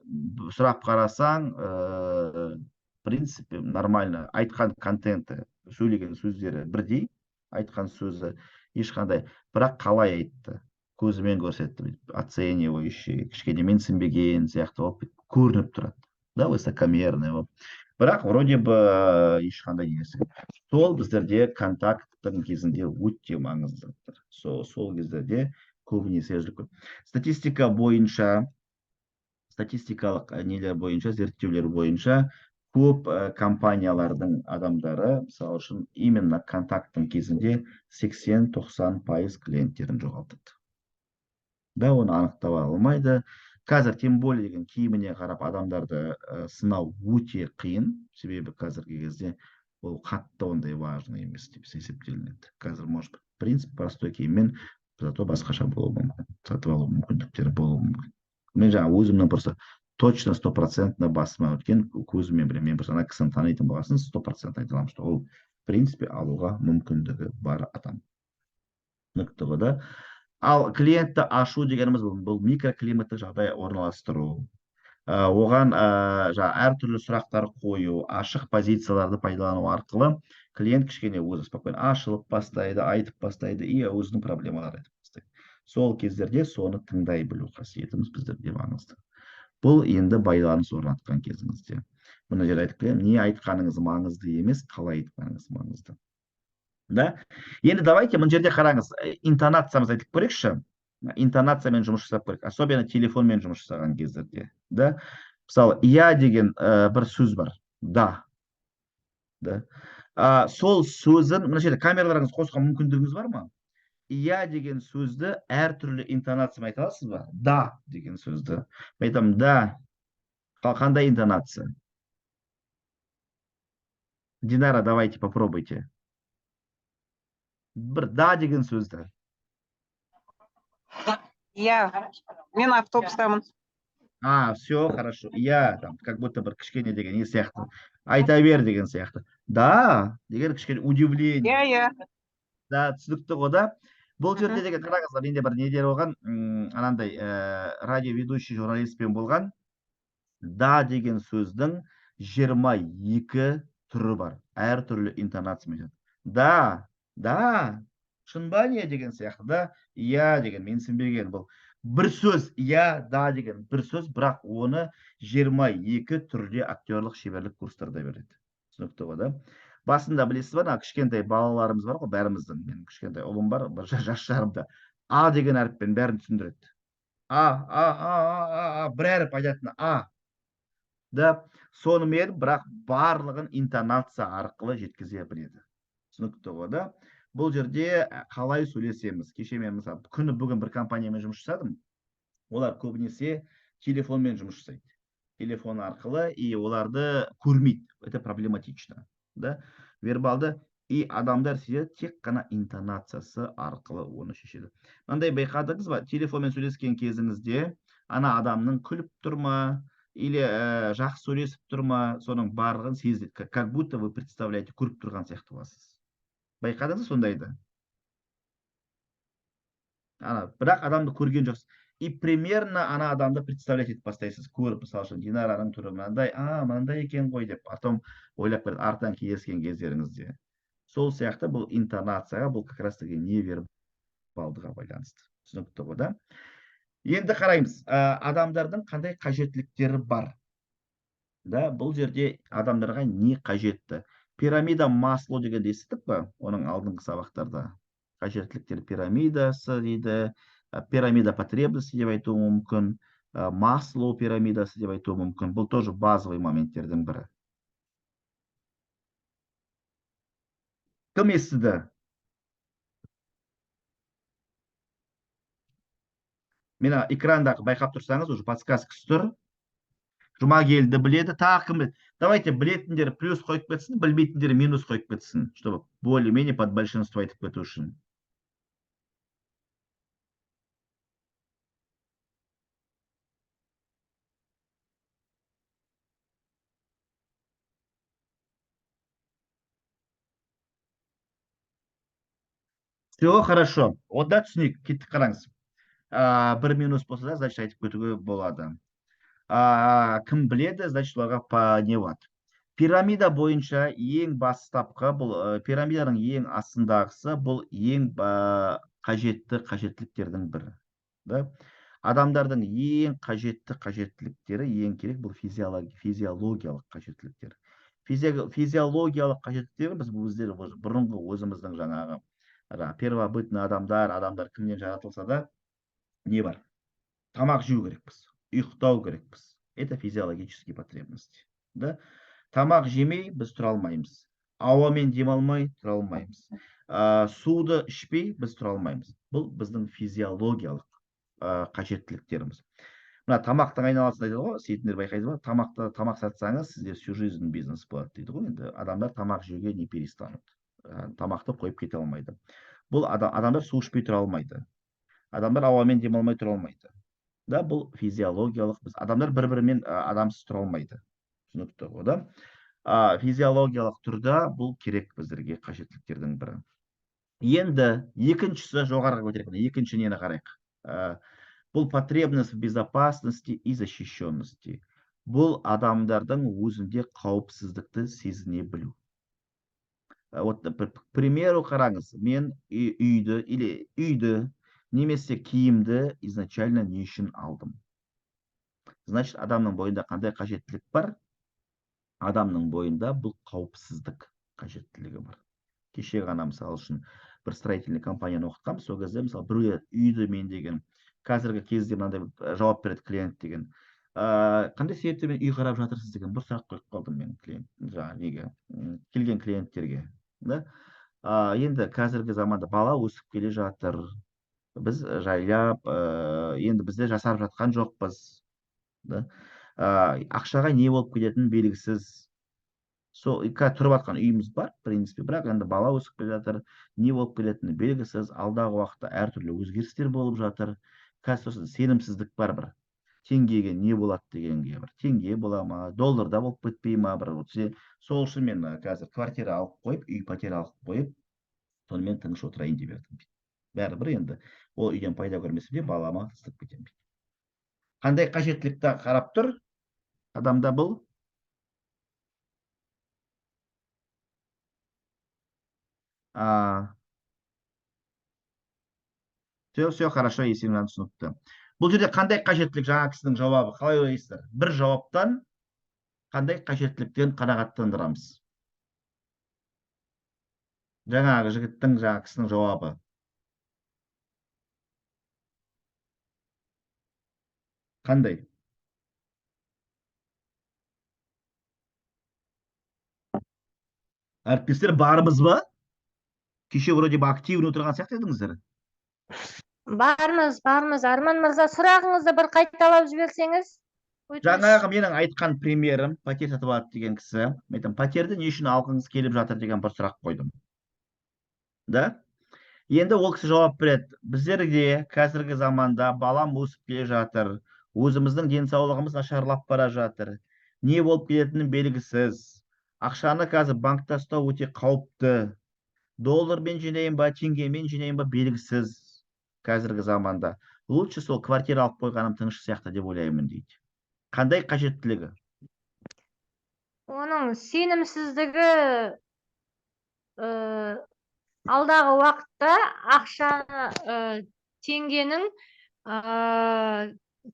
сұрап қарасаң, в принципе нормально. Айтқан контенті, сөйлеген сөздері бірдей, айтқан сөзі ешқандай. Бірақ қалай айтты, көзімен көрсетті, бүйтіп оценивающий, кішкене менсінбеген сияқты болып көрініп тұрады, да, высокомерный болып. Бірақ вроде бы ешқандай несі. Сол біздерде контакттың кезінде өте маңызды. Сол кездерде көбінесе үзіліп кетеді. Статистикалық нелер бойынша, зерттеулер бойынша көп компаниялардың адамдары, мысалы үшін, именно контакттың кезінде 80-90% клиенттерін жоғалтады. Да, оны анықтап алмайды. Қазір тем более деген киіміне қарап адамдарды сынау өте қиын, себебі қазіргі кезде ол қатты ондай важный емес деп есептелінеді. Қазір может быть принцип простой киіммен, зато басқаша болуы мүмкін, сатып алу мүмкіндіктері болуы мүмкін. Мен жаңа өзімнің просто точно 100% басыма өткен көзіммен білемін. Мен просто ана кісіні танитын болғасын 100% айта аламын, что ол в принципе алуға мүмкіндігі бар адам. Нүкте ғой да. Ал клиентті ашу дегеніміз бұл микроклиматтық жағдай орналастыру, оған әртүрлі сұрақтар қою, ашық позицияларды пайдалану арқылы клиент кішкене өзі спокойно ашылып бастайды, айтып бастайды и өзінің проблемаларын айтып бастайды. Сол кездерде соны тыңдай білу қасиетіміз біздерде маңызды. Бұл енді байланыс орнатқан кезіңізде. Мына жерде айтып келемін, не айтқаныңыз маңызды емес, қалай айтқаныңыз маңызды. Да? Енді давайте мына жерде қараңыз, интонациямызды айтып көрейікші. Интонациямен жұмыс жасап көрейік, особенно телефонмен жұмыс жасаған кездерде. Да? Мысалы, я деген бір сөз бар. Да. Да? Сол сөзін, мына жерде камераларыңыз қосқан мүмкіндігіңіз бар ма? Я деген сөзді әртүрлі интонациямен айта аласыз ба? Да деген сөзді. Мен айтамын, да. Қандай интонация? Динара, давайте попробуйте. Бір да деген сөзді. Я. Мен автобустамын. Все хорошо. Я там как будто бір кішкене деген не сияқты. Айта бер деген сияқты. Да деген кішкене удивление. Иә. Да, түсінікті ғой да. Бұл жерде деген қараңыздар, менде бір неде болған, анандай радиоведущий журналистпен болған. Да деген сөздің 22 түрі бар. Әртүрлі интонациямен. Да, шын ба не деген сияқты да. Я деген менсінбеген бұл. Бір сөз, я, да деген бір сөз, бірақ оны 22 түрде актерлық шеберлік курстарда береді. Түсінікті ғой да. Басында білесіз ба, кішкентай балаларымыз бар ғой, бәріміздің, менің кішкентай ұлым бар, бір жас жарымда. А деген әріппен бәрін түсіндіреді. Бір әріп айтатын да, сонымен бірақ барлығын интонация арқылы жеткізе біледі. Түсінікті ғой да. Бұл жерде қалай сөйлесеміз? Кеше мен мысалы күні бүгін бір компаниямен жұмыс жасадым. Олар көбінесе телефонмен жұмыс жасайды. Телефон арқылы, и оларды көрмейді. Это проблематично. Да? Вербалды, и адамдар сезеді, тек қана интонациясы арқылы оны шешеді. Мынандай байқадыңыз ба? Телефонмен сөйлескен кезіңізде ана адамның күліп тұр ма, или жақсы сөйлесіп тұр ма, соның барлығын сезеді. Как будто вы представляете, көріп тұрған сияқты боласыз. Байқадыңыз сондайды? Бірақ адамды көрген жоқсыз. И примерно ана адамды представлять етіп бастайсыз. Көріп, мысалы үшін, Динараның түрі мынандай екен ғой деп, потом ойлап береді, артынан кездескен кездеріңізде. Сол сияқты бұл интонацияға, бұл как раз таки невербалдыға байланысты. Түсінікті ғой да? Енді қараймыз, адамдардың қандай қажеттіліктері бар. Да, бұл жерде адамдарға не қажетті? Пирамида Масло дегенді естідік па? Оның алдыңғы сабақтарда. Қажеттіліктер пирамидасы дейді, пирамида потребностей деп айтуы мүмкін, Масло пирамидасы деп айтуы мүмкін. Бұл тоже базовый моменттердің бірі. Кім естіді? Мен экрандағы байқап тұрсаңыз, уже подсказкасы тұр. Жұмагелді біледі, тағы кім біледі? Давайте білетіндер плюс қойып кетсін, білмейтіндер минус қойып кетсін, чтобы более-менее под большинство айтып кету үшін. Все хорошо. Онда түсінейік, кеттік қараңыз. Бір минус болса да, значит айтып кетуге болады. Кім біледі, значит оларға не болады. пирамида бойынша ең бастапқы бұл пирамиданың ең астындағысы бұл ең қажеттіліктердің бірі. Да? Адамдардың ең қажетті қажеттіліктері ең керек бұл физиологиялық қажеттіліктер. Физиологиялық қажеттіліктер біз бұрынғы өзіміздің жаңағы первобытный адамдар кімнен жаратылса да не бар? Тамақ жеу керекпіз, ұйықтау керекпіз. Это физиологические потребности. Да? Тамақ жемей біз тұра алмаймыз. Ауамен демалмай тұра алмаймыз. Суды ішпей біз тұра алмаймыз. Бұл біздің физиологиялық қажеттіліктеріміз. Мына тамақтың айналасында айтады ғой, сендер байқайсыз ба, тамақ сатсаңыз, сізде всю жизнь бизнес болады дейді ғой. Енді адамдар тамақ жеуге не перестанут. Тамақты қойып кете алмайды. Бұл адамдар су ішпей тұра алмайды. Адамдар ауамен демалмай тұра алмайды. Да, бұл физиологиялық, біз адамдар бір-бірімен адамсыз тұра алмайды. Түсінікті ғой, да? Физиологиялық түрде бұл керек біздерге қажеттіліктердің бірі. Енді екіншісі жоғарыға көтерейік. Екінші нені қарайық? Бұл потребность в безопасности и защищенности. Бұл адамдардың өзінде қауіпсіздікті сезіне білу. Вот, к примеру, қараңыз, мен үйді немесе киімді изначально не үшін алдым? Значит, адамның бойында қандай қажеттілік бар? Адамның бойында бұл қауіпсіздік қажеттілігі бар. Кеше ғана мысалы үшін бір строительный компанияны оқытқам, сол кезде мысалы біреу үйді мен деген қазіргі кезде мынандай жауап береді клиент деген. Қандай себептермен үй қарап жатырсыз деген бір сұрақ қойып қалдым мен келген клиенттерге. Енді қазіргі заманда бала өсіп келе жатыр. Біз жайлап, енді бізде жасарып жатқан жоқпыз. Ақшаға не болып кететіні белгісіз. Сол тұрып жатқан үйіміз бар, в принципе, бірақ енді бала өсіп келе жатыр, не болып келетіні белгісіз, алдағы уақытта әртүрлі өзгерістер болып жатыр. Қазір сенімсіздік бар бір. Теңгеге не болады дегенге бір. Теңге бола ма, долларда болып кетпей ма бір. Сол үшін мен қазір квартира алып қойып, үй пәтер алып қойып, сонымен тыныш отырайын деп едім. Бәрібір енді ол үйден пайда көрмесе де балама тастап кетемін. Қандай қажеттілікті қарап тұр адамда бұл? Все хорошо, есімнен түсінікті. Бұл жерде қандай қажеттілік, жаңа кісінің жауабы, қалай ойлайсыздар? Бір жауаптан қандай қажеттіліктен қанағаттандырамыз? Жаңағы жігіттің, жаңа кісінің жауабы. Қандай? Әріптестер бармыз ба? Кеше вроде бы активно отырған сияқты едіңіздер. Бармыз. Арман мырза, сұрағыңызды бір қайталап жіберсеңіз. Жаңағы менің айтқан примерім, пәтер сатып алады деген кісі. Мен пәтерді не үшін алғыңыз келіп жатыр деген бір сұрақ қойдым. Да? Енді ол кісі жауап береді. Біздерге қазіргі заманда балам өсіп келе жатыр. Өзіміздің денсаулығымыз нашарлап бара жатыр. Не болып келетіні белгісіз. Ақшаны қазір банкта ұстау өте қауіпті. Доллармен жинайын ба, теңгемен жинайын ба белгісіз қазіргі заманда. Лучше сол квартира алып қойғаным тыныш сияқты деп ойлаймын дейді. Қандай қажеттілігі? Оның сенімсіздігі алдағы уақытта ақшаны теңгенің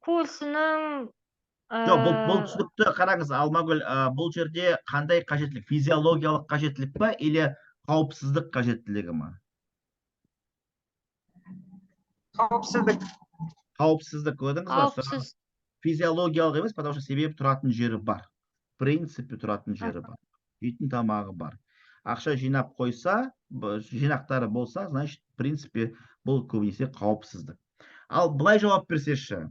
курсының бұл түсінікті қараңыз, Алмагүл, бұл жерде қандай қажеттілік? Физиологиялық қажеттілік па, или қауіпсіздік қажеттілігі ма? Қауіпсіздік. Қауіпсіздік, көрдіңіз ба? қауіпсіз. Физиологиялық емес, потому что себебі тұратын жері бар. В принципе, тұратын жері бар. Үйдің тамағы бар. Ақша жинап қойса, жинақтары болса, значит, в принципе, бұл көбінесе қауіпсіздік. Ал былай жауап берсеші.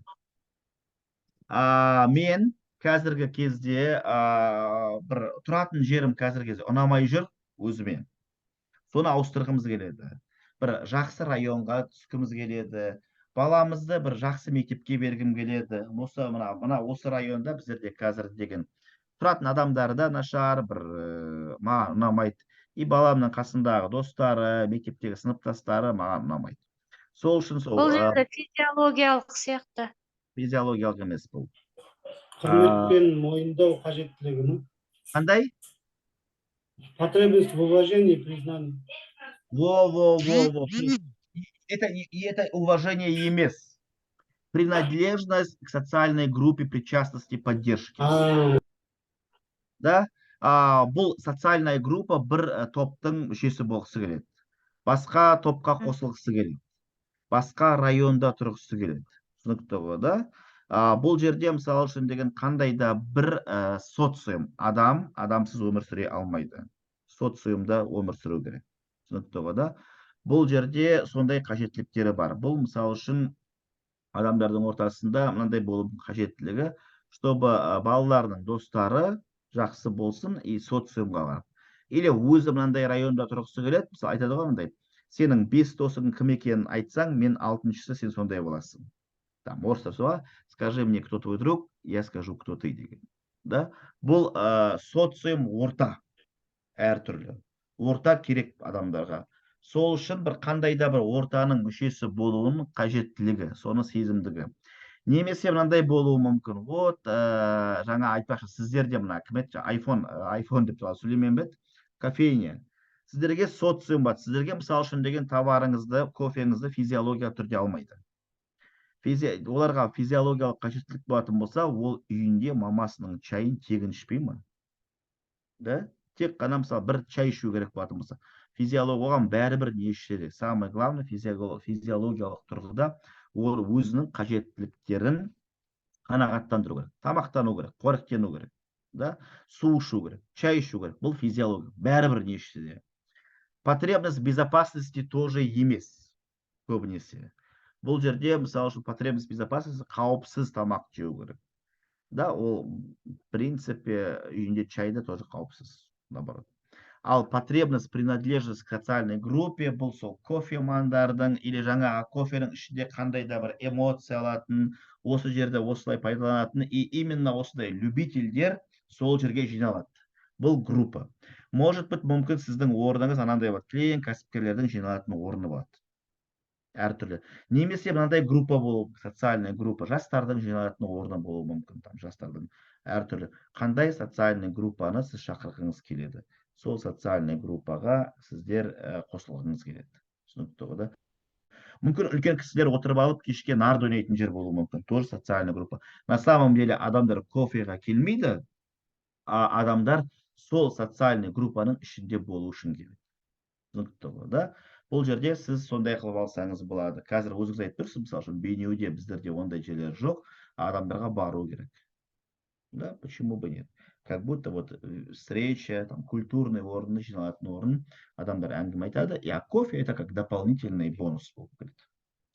Мен қазіргі кезде бір тұратын жерім қазіргі кезде ұнамай жүр өзіме. Соны ауыстырғымыз келеді. Бір жақсы районға түскіміз келеді. Баламызды бір жақсы мектепке бергім келеді. Осы районда біздерде қазір деген тұратын адамдары да нашар, бір маған ұнамайды. И баламның қасындағы достары, мектептегі сыныптастары маған ұнамайды. Сол үшін Бұл жерде физиологиялық сияқты. Физиологиялық емес бұл. Құрметпен мойындау қажеттілігінің. Қандай? Потребность в уважении и признании. Во. Это уважение емес. Принадлежность к социальной группе причастности поддержки. Да? Бұл социальная группа бір топтың мүшесі болғысы келеді. Басқа топқа қосылғысы келеді. Басқа районда тұрғысы келеді. Түсінікті ғой, да? Бұл жерде мысалы үшін деген қандай да бір социум, адамсыз өмір сүре алмайды. Социумда өмір сүру керек. Түсінікті ғой, да? Бұл жерде сондай қажеттіліктері бар. Бұл мысалы үшін адамдардың ортасында мынандай болу қажеттілігі, чтобы балаларының достары жақсы болсын и социумға барып. Или өзі мынандай районда тұрғысы келеді, мысалы айтады ғой мындай, сенің 5 досың кім екенін айтсаң, мен 6-шысы, сен сондай боласың. Там орысша сөйлеу, скажи мне, кто твой друг, я скажу, кто ты деген. Да? Бұл социум орта, әртүрлі. Орта керек адамдарға. Сол үшін бір қандай да бір ортаның мүшесі болуының қажеттілігі, соны сезімдігі. Немесе мынандай болуы мүмкін. Вот, жаңа айтпақшы, сіздерде мына кім еді, iPhone деп сөйлемеймін бе? Кофейня. Сіздерге социум бар. Сіздерге мысалы үшін деген товарыңызды, кофеңізді физиология түрде алмайды. Оларға физиологиялық қажеттілік болатын болса, ол үйінде мамасының чайын тегін ішпей ме? Да? Тек қана мысалы бір чай ішу керек болатын болса, оған бәрібір не ішеді. Самое главное, физиологиялық тұрғыда ол өзінің қажеттіліктерін қанағаттандыру керек. Тамақтану керек, қоректену керек, да? Су ішу керек, чай ішу керек. Бұл физиология. Бәрібір не ішеді. Потребность безопасности тоже емес көбінесе. Бұл жерде мысалы үшін потребность безопасности қауіпсіз тамақ жеу керек. Да, ол в принципе үйінде чайда тоже қауіпсіз, наоборот. Ал потребность принадлежность к социальной группе бұл сол кофемандардың или жаңағы кофенің ішінде қандай да бір эмоция алатын, осы жерде осылай пайдаланатын, и именно осындай любительдер сол жерге жиналады. Бұл группа. Может быть, мүмкін сіздің орныңыз анандай болады, клиент кәсіпкерлердің жиналатын орны болады. Әртүрлі. Немесе мынандай группа болу, социальная группа, жастардың жиналатын орны болуы мүмкін, там жастардың әртүрлі. Қандай социальный группаны сіз шақырғыңыз келеді? Сол социальный группаға сіздер қосылғыңыз келеді. Түсінікті ғой, да? Мүмкін үлкен кісілер отырып алып, кешке нарды ойнайтын жер болуы мүмкін. Тоже социальный группа. На самом деле адамдар кофеға келмейді, адамдар сол социальный группаның ішінде болу үшін келеді. Түсінікті ғой, да? Бұл жерде сіз сондай қылып алсаңыз болады. Қазір өзіңіз айтып тұрсыз, мысалы үшін Бейнеуде біздерде ондай жерлер жоқ, адамдарға бару керек. Да, почему бы нет? Как будто вот встреча, там, культурный орын, жиналатын орын, адамдар әңгіме айтады, а кофе это как дополнительный бонус болып келеді.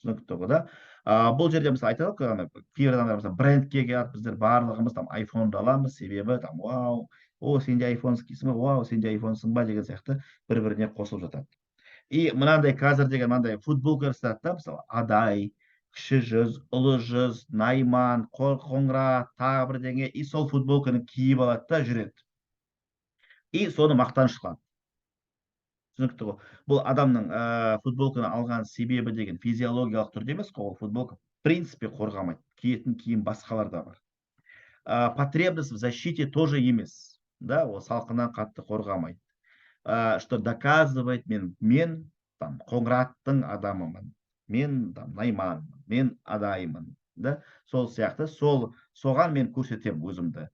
Түсінікті ғой, да? Бұл жерде мысалы айтады ғой, кейбір адамдар мысалы брендке келеді, біздер барлығымыз там iPhone-ды аламыз, себебі там вау, о, сенде iPhone-скисің ба, вау, сенде iPhone-сың ба деген сияқты бір-біріне қосылып жатады. И мынандай қазір деген мынандай футболка жасады да, мысалы Адай, Кіші жүз, Ұлы жүз, Найман, Қоңырат, тағы бірдеңе, и сол футболканы киіп алады да жүреді. И соны мақтаныш қылады. Түсінікті ғой. Бұл адамның футболканы алған себебі деген физиологиялық түрде емес қой, ол футболка в принципе қорғамайды. Киетін киім басқалар да бар. Потребность в защите тоже емес. Да, ол салқыннан қатты қорғамайды. Что доказывает мен там Қоңыраттың адамымын, мен там Найманмын, мен Адаймын, да? Сол сияқты, соған мен көрсетемін өзімді.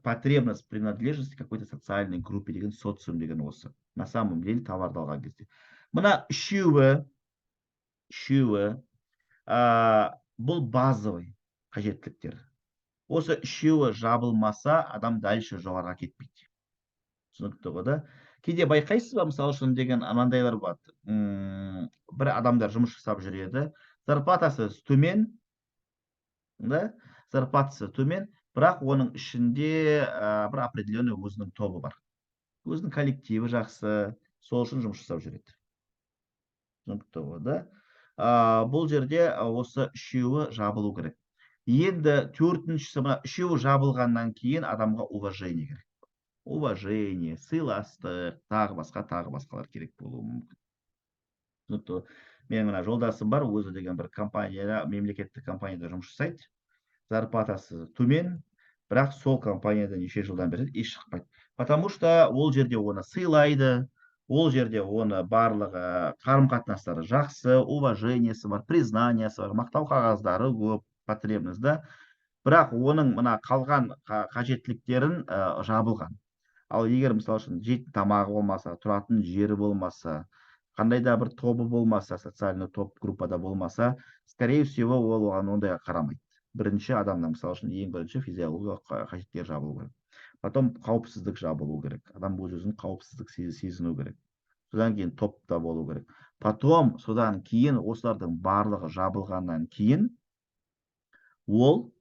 Потребность принадлежности какой-то социальной группе деген социум деген осы. На самом деле товарды алған кезде. Мына үшеуі бұл базовый қажеттіліктер. Осы үшеуі жабылмаса, адам дальше жоғарға кетпейді. Түсінікті ғой, да? Кейде байқайсыз ба, мысалы үшін деген анандайлар болады. Бір адамдар жұмыс жасап жүреді, зарплатасы төмен, да? Зарплатасы төмен, бірақ оның ішінде бір определенный өзінің тобы бар. Өзінің коллективі жақсы, сол үшін жұмыс жасап жүреді. Түсінікті ғой, да? Бұл жерде осы үшеуі жабылу керек. Енді төртіншісі, мына үшеуі жабылғаннан кейін адамға уважение керек. Уважение, сыйластық, тағы басқалар керек болуы мүмкін. Менің мына жолдасым бар, өзі деген бір компанияда, мемлекеттік компанияда жұмыс жасайды. Зарплатасы төмен, бірақ сол компанияда неше жылдан бері еш шықпайды. Потому что ол жерде оны сыйлайды, ол жерде оны барлығы қарым қатынастары жақсы, уважениесі бар, признаниясы бар, мақтау қағаздары көп, потребность да. Бірақ оның мына қалған қажеттіліктерін жабылған. Ал егер мысалы үшін жейтін тамағы болмаса, тұратын жері болмаса, қандай да бір тобы болмаса, социальный топ группада болмаса, скорее всего ол оған ондайға қарамайды. Бірінші адамның мысалы үшін ең бірінші физиологиялық қажеттер жабылу керек. Потом қауіпсіздік жабылу керек. Адам өз өзін қауіпсіздік сезіну керек. Содан кейін топта болу керек. Потом содан кейін осылардың барлығы жабылғаннан кейін ол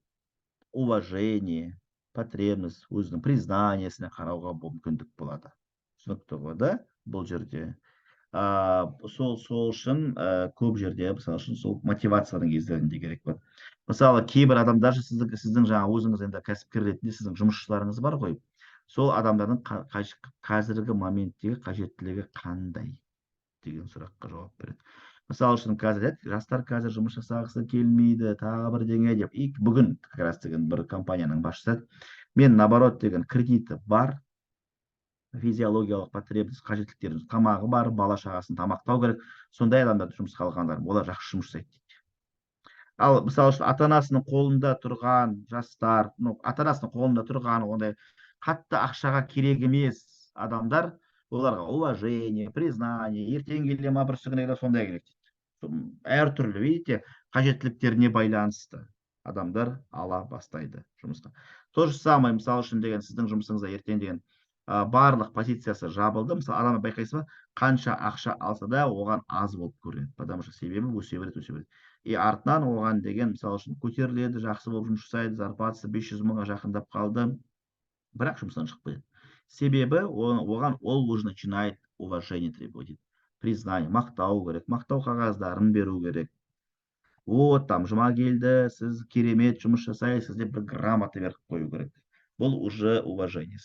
уважение, потребность, өзінің признаниясына қарауға мүмкіндік болады. Түсінікті ғой, да? Бұл жерде. Сол үшін көп жерде мысалы үшін сол мотивацияның кездерінде керек болады. Мысалы кейбір адамдар сіздің жаңа өзіңіз енді кәсіпкер ретінде сіздің жұмысшыларыңыз бар ғой. Сол адамдардың қазіргі моменттегі қажеттілігі қандай деген сұраққа жауап береді. Мысалы үшін қазір жастар қазір жұмыс жасағысы келмейді, тағы бірдеңе деп. И бүгін как раз деген бір компанияның басшысы мен наоборот деген кредиті бар, физиологиялық потребность қажеттіліктерін, тамағы бар, бала шағасын тамақтау керек, сондай адамдарды жұмысқа алғандар, олар жақсы жұмыс жасайды дейді. Ал мысалы үшін ата-анасының қолында тұрған жастар, ата-анасының қолында тұрған ондай қатты ақшаға керек емес адамдар, оларға уважение, признание, ертең келе ма бүрсігіне сондай керек дейді. Әртүрлі, видите, қажеттіліктеріне байланысты адамдар ала бастайды жұмысқа. То же самое, мысалы үшін деген сіздің жұмысыңызда ертең деген барлық позициясы жабылды. Мысалы адам байқайсыз ба, қанша ақша алса да оған аз болып көрінеді. Потому что себебі өсе береді. И артынан оған деген мысалы үшін көтеріледі, жақсы болып жұмыс жасайды, зарплатасы 500 мыңға жақындап қалды, бірақ жұмыстан шықпайды. Себебі оған ол уже начинает уважение требовать, признание, мақтау керек, мақтау қағаздарын беру керек. Вот там жұма келді, сіз керемет жұмыс жасайсыз деп бір грамота беріп қою керек. Бұл уже уважение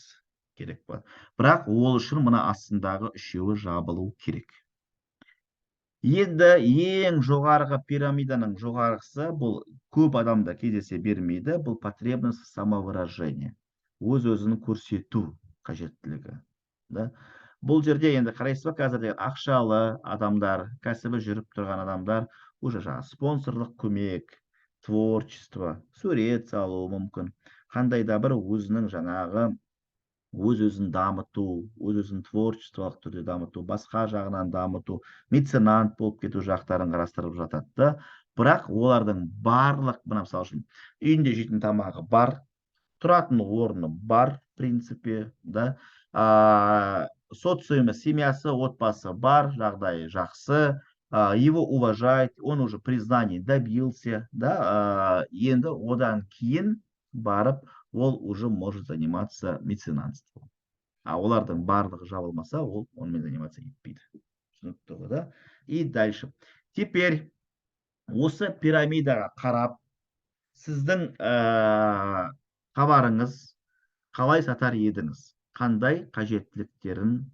керек болады. Бірақ ол үшін мына астындағы үшеуі жабылу керек. Енді ең жоғарғы пирамиданың жоғарғысы, бұл көп адамда кездесе бермейді, бұл потребность самовыражения. Өз-өзін көрсету қажеттілігі. Бұл жерде енді қарайсыз ба, қазір ақшалы адамдар, кәсібі жүріп тұрған адамдар уже жаңа спонсорлық көмек, творчество, сурет салу мүмкін. Қандай да бір өзінің жаңағы өз-өзін дамыту, өз-өзін творчестволық түрде дамыту, басқа жағынан дамыту, меценат болып кету жақтарын қарастырып жатады. Бірақ олардың барлық, мына мысалы үшін үйінде жейтін тамағы бар, тұратын орны бар, в принципе, да. Социумы, семьясы, отбасы бар, жағдайы жақсы, его уважает, он уже признание добился, да. Енді одан кейін барып ол уже может заниматься меценатством. А олардың барлығы жабылмаса, ол онымен заниматься етпейді. Түсінікті ғой, да? И дальше. Теперь осы пирамидаға қарап, сіздің товарыңыз қалай сатар едіңіз? Қандай қажеттіліктерін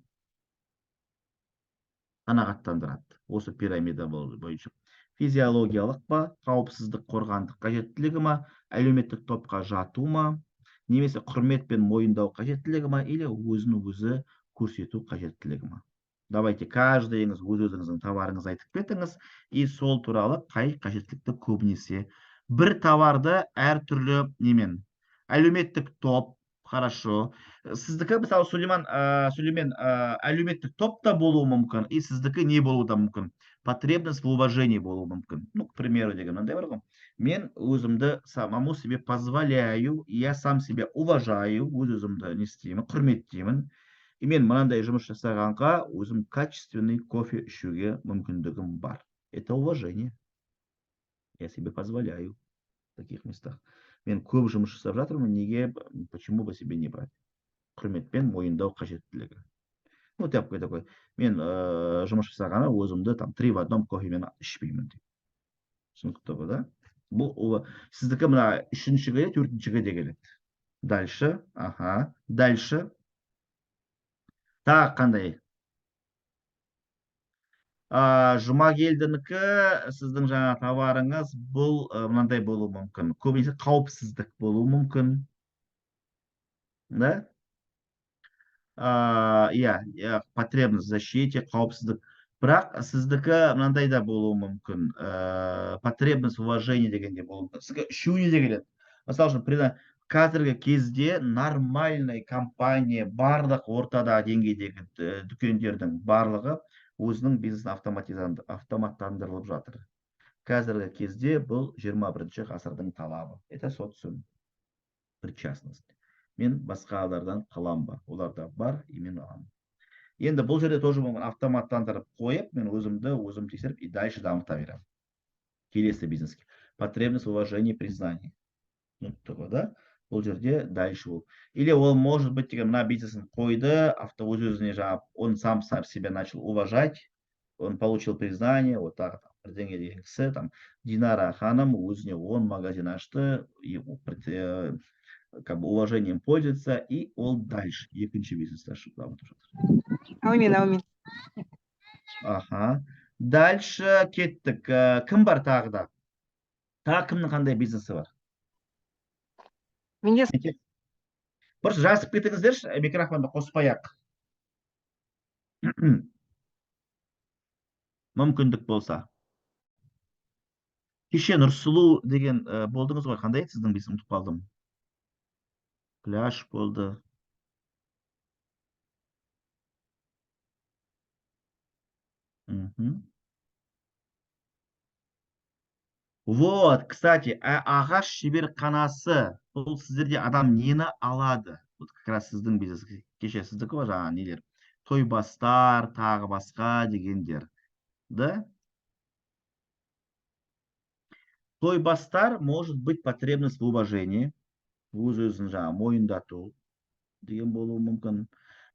қанағаттандырады? Осы пирамида бойынша. Физиологиялық па, қауіпсіздік қорғандық қажеттілігі ма, әлеуметтік топқа жату ма, немесе құрмет пен мойындау қажеттілігі ма, или өзін өзі көрсету қажеттілігі ма? Давайте каждыйыңыз өз-өзіңіздің товарыңыз айтып кетіңіз, и сол туралы қай қажеттілікті көбінесе. Бір товарды әртүрлі немен. Әлеуметтік топ, хорошо. Сіздікі, мысалы, Сүлеймен, әлеуметтік топта болуы мүмкін, и сіздікі не болуы да мүмкін? Потребность в уважении болуы мүмкін. Ну, к примеру, деген мынандай бар ғой. Мен өзімді самому себе позволяю, я сам себя уважаю, өз-өзімді не істеймін, құрметтеймін. И мен мынандай жұмыс жасағанға өзім качественный кофе ішуге мүмкіндігім бар. Это уважение. Я себе позволяю в таких местах. Мен көп жұмыс жасап жатырмын, неге, почему бы себе не брать? Құрметпен мойындау қажеттілігі. Ну, такой, мен жұмыс жасағаны өзімді там 3 в 1 кофемен ішпеймін деп. Түсінікті ғой, да? Бұл сіздікі мына 3-ші келеді, 4-шіге де келеді. Дальше, дальше. Тағы қандай? Жұмагелдінікі, сіздің жаңа товарыңыз бұл мынандай болуы мүмкін. Көбінесе қауіпсіздік болуы мүмкін. да? Иә, потребность в защите, қауіпсіздік. Бірақ сіздікі мынандай да болуы мүмкін. Потребность в уважении дегенде болуы мүмкін. Сізге үшеуіне де келеді. Мысалы үшін, қазіргі кезде нормальный компания, барлық ортада деңгейдегі дүкендердің барлығы өзінің бизнесін автоматтандырылып жатыр. Қазіргі кезде бұл 21 ғасырдың талабы. Это социум, причастность. Мен басқалардан қалам бар, оларда бар, и мен аламын. Енді бұл жерде тоже мүмкін автоматтандырып қойып, мен өзім тексеріп и дальше дамыта беремін. Келесі бизнеске. Потребность в уважении и признании. Да? Бұл жерде дальше ол. Или ол может быть деген мына бизнесін қойды, өзіне жаңа, он сам себя начал уважать, он получил признание, вот так, бірдеңе деген кісі, там, Динара ханым өзіне 10 магазин ашты, и как бы уважением пользуется, и ол дальше екінші бизнес ашып дамытып жатыр. Әумин. Аха. Дальше кеттік. Кім бар тағы да? Тағы кімнің қандай бизнесі бар? Менде Просто жазып кетіңіздерші, микрофонды қоспай-ақ. Мүмкіндік болса. Кеше Нұрсұлу деген болдыңыз ғой, қандай еді сіздің бизнес, ұмытып қалдым. Пляж болды. Вот, кстати, ағаш шеберханасы, бұл сіздерде адам нені алады? Вот как раз сіздің бизнес, кеше сіздікі ғой жаңа нелер. Тойбастар, тағы басқа дегендер. Да? Тойбастар может быть потребность в уважении, өз-өзін жаңа мойындату деген болуы мүмкін.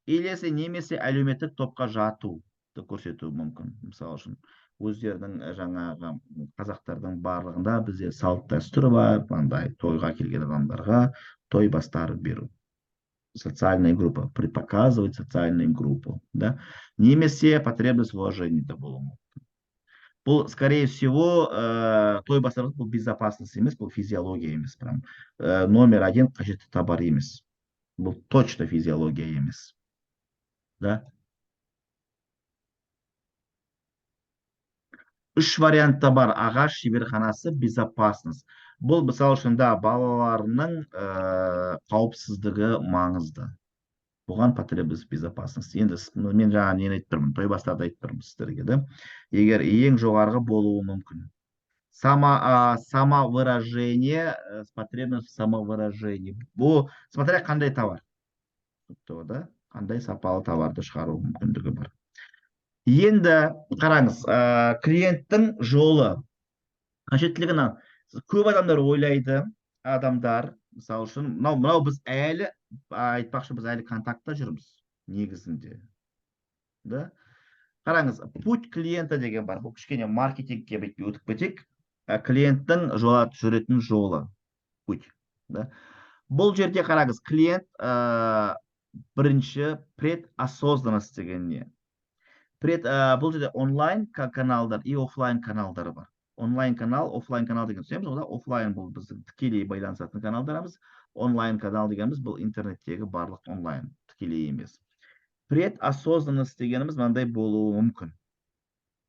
Елесі немесе әлеуметтік топқа жату көрсету мүмкін. Мысалы үшін, өздерінің жаңағы қазақтардың барлығында бізде салт дәстүр бар, мынандай тойға келген адамдарға тойбастар беру. Социальная группа, показывать социальную группу, да? Немесе потребность в уважении да болуы мүмкін. Бұл, скорее всего, тойбастар бұл безопасность емес, бұл физиология емес. Прям номер 1 қажетті товар емес. Бұл точно физиология емес. Да? Үш вариантта бар. Ағаш шеберханасы, безопасность. Бұл, мысалы үшін, да, балаларының қауіпсіздігі маңызды. Бұған потребность безопасность. Енді мен жаңа нені айтып тұрмын, тойбастарды айтып тұрмын сіздерге, да? Егер ең жоғарғы болуы мүмкін. Самовыражение, потребность в самовыражении. Бұл, смотря қандай товар. Да? Қандай сапалы товарды шығару мүмкіндігі бар. Енді қараңыз, клиенттің жолы қажеттілігін көп адамдар ойлайды, мысалы үшін, мынау біз әлі айтпақшы, біз әлі контактта жүрміз негізінде. Да? Қараңыз, путь клиента деген бар. Бұл кішкене маркетингке өтіп кетейік. Клиенттің жүретін жолы, путь. Да? Бұл жерде қараңыз, клиент бірінші предосознанность деген не? Бұл жерде онлайн каналдар и офлайн каналдар бар. Онлайн канал, офлайн канал деген түсеміз, ода офлайн бұл біздің тікелей байланысатын каналдарымыз, онлайн канал дегеніміз бұл интернеттегі барлық онлайн, тікелей емес. Предосознанность дегеніміз мынандай болуы мүмкін.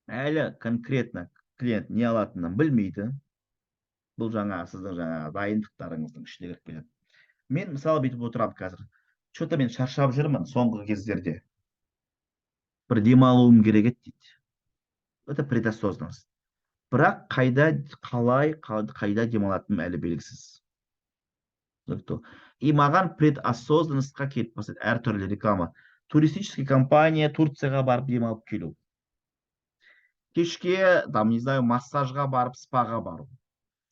Әлі конкретно клиент не алатынын білмейді. Бұл жаңа сіздің жаңа дайындықтарыңыздың ішіне кіріп келеді. Мен мысалы бүйтіп отырамын қазір. Что-то мен шаршап жүрмін соңғы кездерде. Бір демалуым керек еді дейді. Это предосознанность. Бірақ қайда демалатыным әлі белгісіз. И маған предосознанностьқа келіп бастайды әртүрлі реклама. Туристический компания Турцияға барып демалып келу. Кешке, там, не знаю, массажға барып, спаға бару.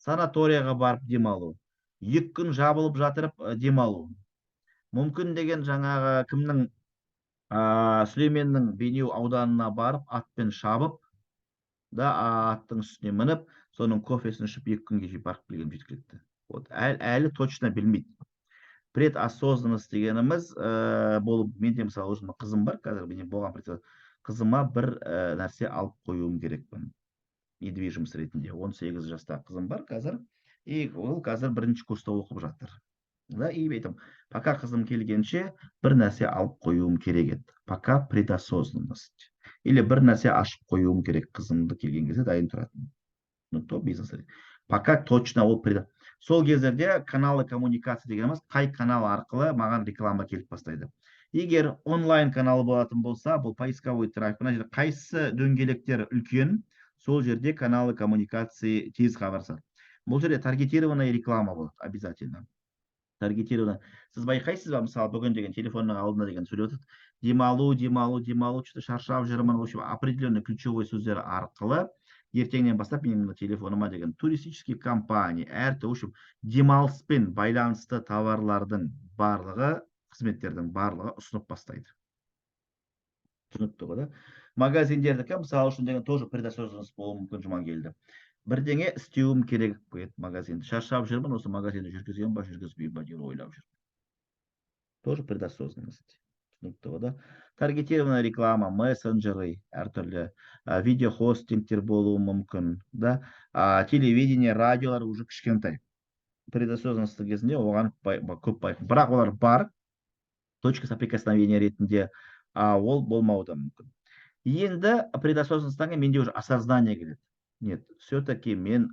Санаторияға барып демалу. 2 күн жабылып жатырып демалу. Мүмкін деген жаңағы кімнің Сүлейменнің Бейнеу ауданына барып, атпен шабып, да, аттың үстіне мініп, соның кофесін ішіп 2 күнге жеп барып келген жеткілікті. Вот, әлі точно білмейді. Предосознанность дегеніміз болып, менде мысалы өзімнің қызым бар, қазір менен болған қызыма бір нәрсе алып қоюым керекпін. Недвижимость ретінде. 18 жаста қызым бар қазір. И ол қазір 1-ші курста оқып жатыр. Да, и айтамын, пока қызым келгенше бір нәрсе алып қоюым керек еді. Пока предосознанность. Или бір нәрсе ашып қоюым керек қызымды келген кезде дайын тұратын. Ну, то бизнес. Пока точно ол сол кездерде каналы коммуникация дегеніміз қай канал арқылы маған реклама келіп бастайды. Егер онлайн каналы болатын болса, бұл поисковой трафик, мына жерде қайсы дөңгелектер үлкен, сол жерде каналы коммуникация тез хабарсады. Бұл жерде таргетированная реклама болады обязательно. Таргетированная. Сіз байқайсыз ба, мысалы бүгін деген телефонның алдында деген сөйлеп отырды. Демалу, что-то шаршап жүрмін, в общем, определенный ключевой сөздер арқылы ертеңнен бастап менің телефоныма деген туристический компания, в общем, демалыспен байланысты товарлардың барлығы, қызметтердің барлығы ұсынып бастайды. Түсінікті ғой, да? Магазиндердікі, мысалы үшін деген тоже предосознанность болуы мүмкін жұма келді. Бірдеңе істеуім керек еді магазинді. Шаршап жүрмін, осы магазинді жүргіземін ба, жүргізбеймін ба деп ойлап жүрмін. Тоже предосознанность. Түсінікті ғой, да? Таргетированная реклама, мессенджеры, әртүрлі видеохостингтер болуы мүмкін, да? Телевидение, радиолар уже кішкентай. Предосознанность кезінде оған көп байқаймын. Бірақ олар бар, точка соприкосновения ретінде, ол болмауы да мүмкін. Енді предосознанностьтан кейін менде уже осознание келеді. Нет, все-таки мен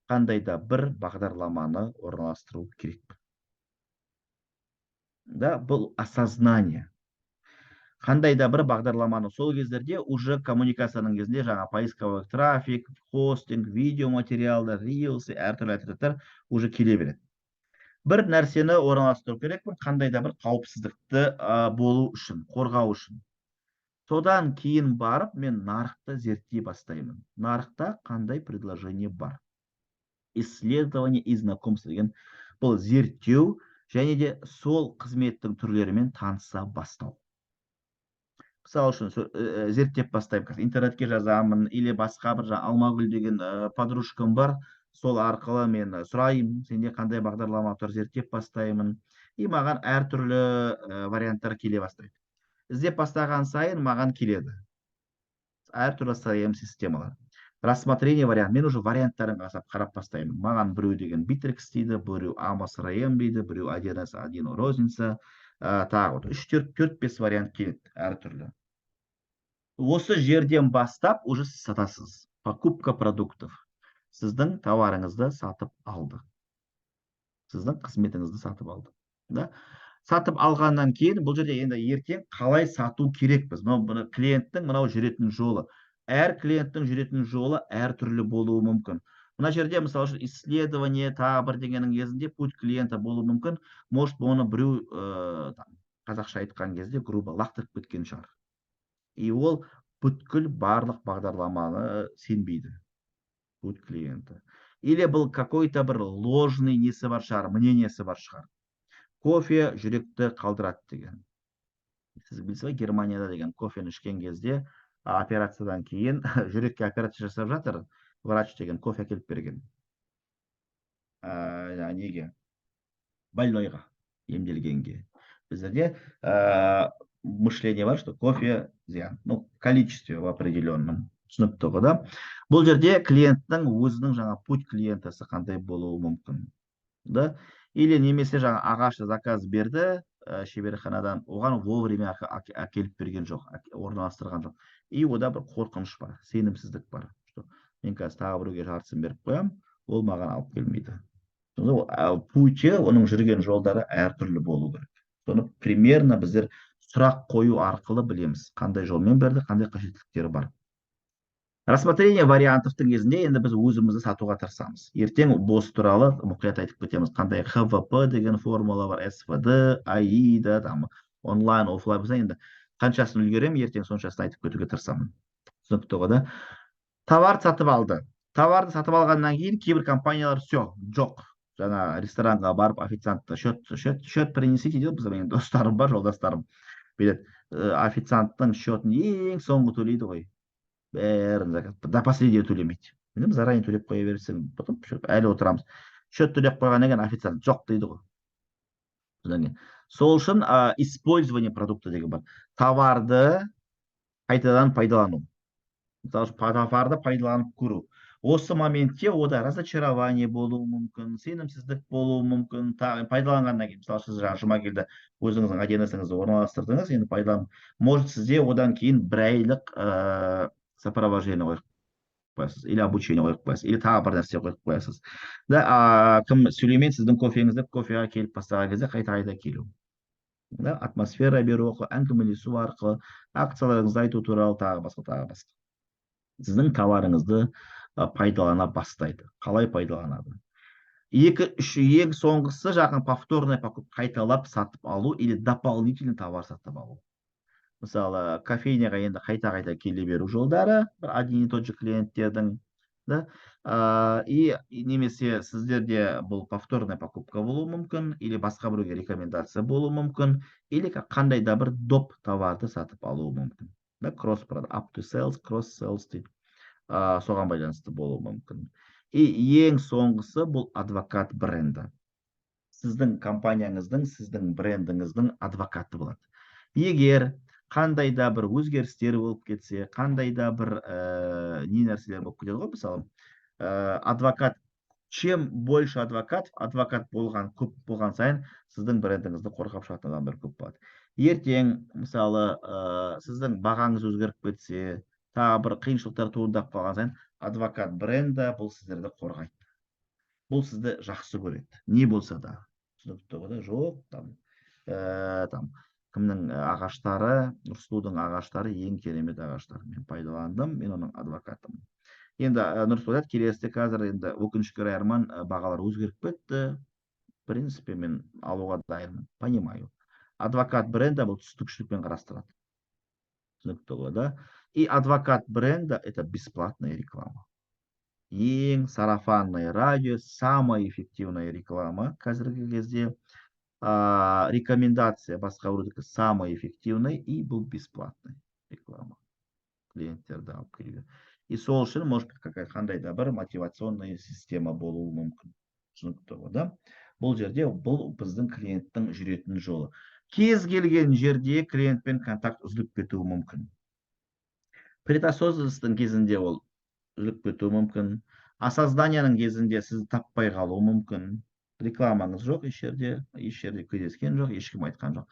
қандай да бір бағдарламаны орналастыру керек. Да, бұл осознание. Қандай да бір бағдарламаны сол кездерде уже коммуникацияның кезінде жаңа поисковый трафик, хостинг, видеоматериалдар, рилсы, әртүрлі уже келе береді. Бір нәрсені орналастыру керекпін, қандай да бір қауіпсіздікті болу үшін, қорғау үшін. Содан кейін барып, мен нарықты зерттей бастаймын. Нарықта қандай предложение бар. Исследование и знакомство деген бұл зерттеу, және де сол қызметтің түрлерімен таныса бастау. Мысалы үшін зерттеп бастаймын, интернетке жазамын, или басқа бір Алмагүл деген подружкам бар, сол арқылы мен сұраймын, сенде қандай бағдарлама тұр, зерттеп бастаймын, и маған әртүрлі варианттар келе бастайды. Іздеп бастаған сайын маған келеді. Әртүрлі CRM системалар. Рассмотрение вариант. Мен уже варианттарын қарап бастаймын. Маған біреу деген Bittrex дейді, біреу Amos CRM дейді, біреу 1С, 1 розница, тағы 3-4-5 вариант келеді әртүрлі. Осы жерден бастап уже сіз сатасыз. Покупка продуктов. Сіздің товарыңызды сатып алды. Сіздің қызметіңізді сатып алды. Да? Сатып алғаннан кейін бұл жерде енді ертең қалай сату керекпіз. Клиенттің мынау жүретін жолы. Әр клиенттің жүретін жолы әртүрлі болуы мүмкін. Мына жерде мысалы үшін исследование тағы бір дегеннің кезінде путь клиента болуы мүмкін. Может, оны біреу қазақша айтқан кезде грубо лақтырып кеткен шығар. И ол бүткіл барлық бағдарламаны сенбейді. Путь клиента. Или бұл какой-то бір ложный несі бар шығар, мнениесі бар шығар. Кофе жүректі қалдырады деген. Сіз білсіз бе, Германияда деген кофені ішкен кезде операциядан кейін жүрекке операция жасап жатыр, врач деген кофе әкеліп берген. Неге? Больнойға, емделгенге. Біздерде мышление бар, что кофе зиян. Ну, количестве в определенном. Түсінікті ғой, да? Бұл жерде клиенттің өзінің жаңа путь клиентасы қандай болуы мүмкін. Да? Или немесе жаңа ағашы заказ берді, шеберханадан, оған вовремя әкеліп берген жоқ, орналастырған жоқ. И ода бір қорқыныш бар, сенімсіздік бар. Мен қазір тағы біреуге жартысын беріп қоям, ол маған алып келмейді. Пути, оның жүрген жолдары әртүрлі болу керек. Соны примерно біздер сұрақ қою арқылы білеміз, қандай жолмен берді, қандай қажеттіліктері бар. Рассмотрение вариантовтың кезінде енді біз өзімізді сатуға тырысамыз. Ертең бос туралы мұқият айтып кетеміз. Қандай ХВП деген формула бар, СВД, АИДа, онлайн, офлайн. Енді қаншасын үлгерем, ертең соншасын айтып кетуге тырысамын. Түсінікті ғой, да? Товар сатып алды. Товарды сатып алғаннан кейін кейбір компаниялар все, жоқ. Жаңа ресторанға барып, официантты счет принесите дейді, біздің достарым бар, жолдастарым. Официанттың счетін ең соңғы төлейді ғой. Бәрін до последнего төлемейді. Мен заранее төлеп қоя берсең, потом әлі отырамыз. Счет төлеп қойғаннан кейін официант жоқ дейді ғой. Сол үшін использование продукта деген бар. Товарды қайтадан пайдалану. Мысалы, товарды пайдаланып көру. Осы моментте ода разочарование болуы мүмкін, сенімсіздік болуы мүмкін. Пайдаланғаннан кейін, мысалы сіз жаңа жұма келді өзіңіздің оденностіңізді орналастырдыңыз, енді может сізде одан кейін бір айлық сопровождение қойып қоясыз, или обучение қойып қоясыз, или тағы бір нәрсе қойып қоясыз. Да, кім сөйлемейді, сіздің кофеңізді кофеға келіп бастаған кезде қайта келу. Да, атмосфера беру арқылы, әңгімелесу арқылы, акцияларыңызды айту туралы тағы басқа. Сіздің товарыңызды пайдалана бастайды. Қалай пайдаланады? Ең соңғысы жақын повторный покупка, қайталап сатып алу или дополнительный товар сатып алу. Мысалы, кофейняға енді қайта келе беру жолдары, один и тот же клиенттердің, да, немесе сіздерде бұл повторный покупка болуы мүмкін, или басқа біреуге рекомендация болуы мүмкін, или қандай да бір доп товарды сатып алуы мүмкін. Да, up to sales, cross sales дейді. Соған байланысты болуы мүмкін. Ең соңғысы бұл адвокат бренді. Сіздің компанияңыздың, сіздің брендіңіздің адвокаты болады. Егер қандай да бір өзгерістер болып кетсе, қандай да бір не нәрселер болып кетеді ғой, мысалы, адвокат, чем больше адвокат көп болған сайын, сіздің брендіңізді қорғап шығатын адамдар көп болады. Ертең, мысалы, сіздің бағаңыз өзгеріп кетсе, тағы бір қиыншылықтар туындап қалған сайын, адвокат бренді бұл сіздерді қорғайды. Бұл сізді жақсы көреді. Не болса да. Түсінікті ғой, жоқ, кімнің ағаштары, Нұрсұлудың ағаштары ең керемет ағаштар. Мен пайдаландым, мен оның адвокатымын. Енді Нұрсұлу келесіде қазір енді өкінішке орай Арман бағалар өзгеріп кетті. В принципе, мен алуға дайынмын, понимаю. Адвокат бренді бұл түсінікшілікпен қарастырады. Түсінікті ғой, да? И адвокат бренда – это бесплатная реклама. Ең сарафанное радио, самая эффективная реклама қазіргі кезде. Рекомендация басқа біреудікі самая эффективная, и бұл бесплатная реклама. Клиенттерді алып келуге. И сол үшін, может быть, қандай да бір мотивационная система болуы мүмкін. Түсінікті ғой, да? Бұл жерде бұл біздің клиенттің жүретін жолы. Кез келген жерде клиентпен контакт үзіліп кетуі мүмкін. Предосознанностьтың кезінде ол үзіліп кетуі мүмкін. Осознанияның кезінде сізді таппай қалуы мүмкін. Рекламаңыз жоқ, еш жерде кездескен жоқ, ешкім айтқан жоқ.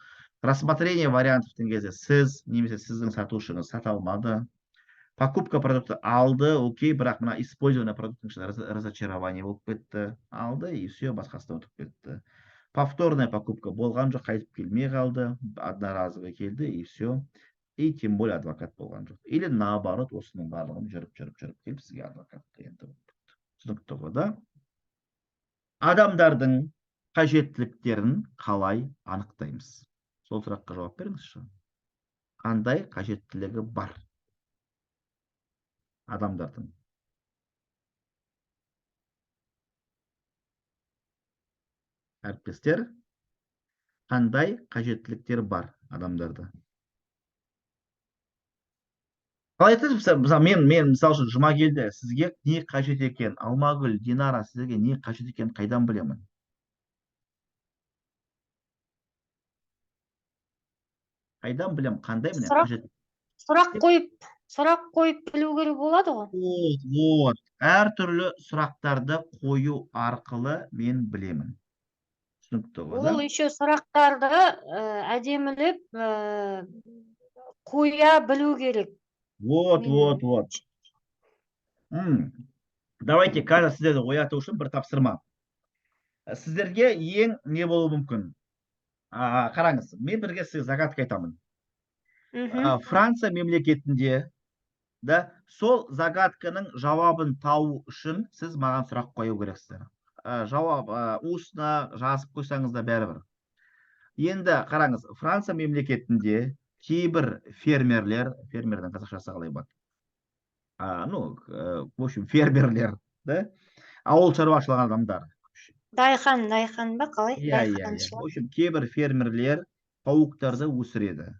Рассмотрение вариантовтың кезде сіз, немесе сіздің сатушыңыз сата алмады. Покупка продукты алды, окей, бірақ мына использование продуктың ішінде разочарование болып кетті. Алды, и все, басқасына өтіп кетті. Повторная покупка болған жоқ, қайтып келмей қалды, одноразовый келді, и все. И тем более адвокат болған жоқ. Или наоборот, осының барлығын жүріп келіп, сізге адвокат клиенті болып кетті. Түсінікті ғой, да? Адамдардың қажеттіліктерін қалай анықтаймыз? Сол сұраққа жауап беріңізші. Қандай қажеттілігі бар адамдардың? Әріптестер, қандай қажеттіліктер бар адамдарда? Қалай айтасыз, мен мысалы үшін жұма келді, сізге не қажет екен? Алмагүл, Динара, сізге не қажет екен, қайдан білемін? Қайдан білем, қандай міне қажет? Сұрақ қойып білуге болады ғой. Вот, әртүрлі сұрақтарды қою арқылы мен білемін. Түсінікті ғой, да? Ол еще сұрақтарды әдемілеп қоя білу керек. Вот. Давайте қазір сіздерді ояту үшін бір тапсырма. Сіздерге ең не болуы мүмкін? Қараңыз, мен бірге сізге загадка айтамын. Франция мемлекетінде, да, сол загадканың жауабын тауу үшін сіз маған сұрақ қою керексіздер. Жауап устно жазып қойсаңыз да бәрібір. Енді қараңыз, Франция мемлекетінде кейбір фермердің қазақшасы қалай болады? В общем, фермерлер, да? Ауыл шаруашылығы адамдар. Дайхан ба қалай? В общем, кейбір фермерлер пауықтарды өсіреді,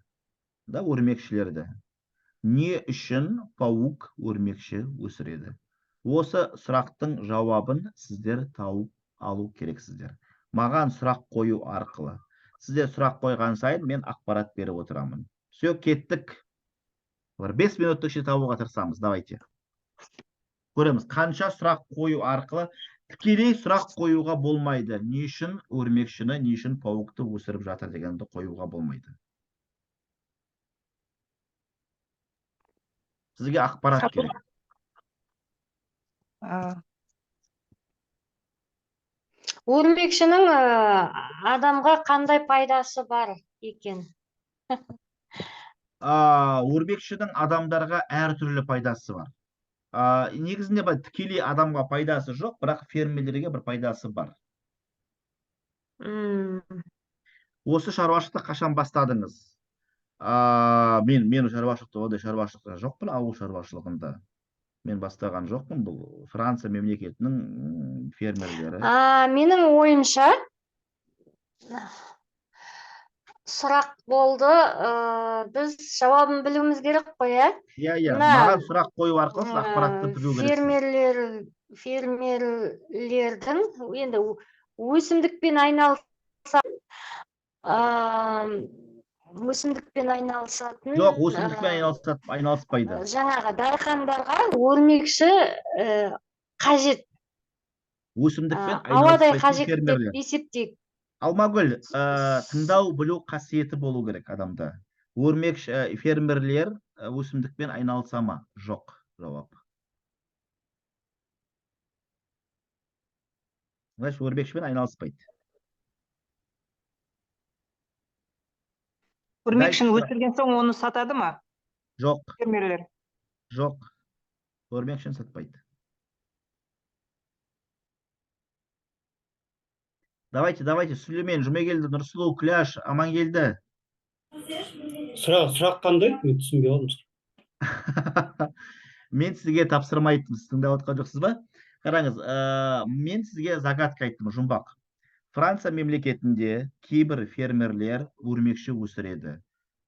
да, өрмекшілерді. Не үшін пауық өрмекші өсіреді? Осы сұрақтың жауабын сіздер тауып алу керексіздер. Маған сұрақ қою арқылы. Сіздер сұрақ қойған сайын мен ақпарат беріп отырамын. Все, кеттік. 5 минуттық ішінде табуға тырысамыз, давайте. көреміз. Қанша сұрақ қою арқылы тікелей сұрақ қоюға болмайды. Не үшін өрмекшіні, не үшін пауыкты өсіріп жатыр дегенді қоюға болмайды. Сізге ақпарат керек. Өрмекшінің адамға қандай пайдасы бар екен? Өрмекшінің адамдарға әртүрлі пайдасы бар. Негізінде тікелей адамға пайдасы жоқ, бірақ фермерлерге бір пайдасы бар. Осы шаруашылықты қашан бастадыңыз? Мен шаруашылықта ондай шаруашылықта жоқпын, ауыл шаруашылығында. Мен бастаған жоқпын, бұл Франция мемлекетінің фермерлері. Менің ойымша сұрақ болды, біз жауабын білуіміз керек қой, Маған сұрақ қою арқылы сіз ақпаратты білу керексіз. Фермерлердің енді өсімдікпен айналысатын. Жоқ, өсімдікпен айналыспайды. Жаңағы дархандарға өрмекші қажет. Өсімдікпен ауадай айналыспайтын қажет деп фермерлер. есептейік. Алмагүл, тыңдау білу қасиеті болу керек адамда. Өрмекші фермерлер өсімдікпен айналыса ма? Жоқ, жауап. Значит, өрмекшімен айналыспайды. Өрмекшіні өсірген соң оны сатады ма? Жоқ. Фермерлер. Жоқ. Өрмекшіні сатпайды. Давайте, Сүлеймен, Жұмегелді, Нұрсұлу, Күләш, Амангелді. Сұрақ қандай? Мен түсінбей қалдым. Мен сізге тапсырмайтын, сіз тыңдап отқан жоқсыз ба? Қараңыз, мен сізге загадка айттым, жұмбақ. Франция мемлекетінде кейбір фермерлер өрмекші өсіреді.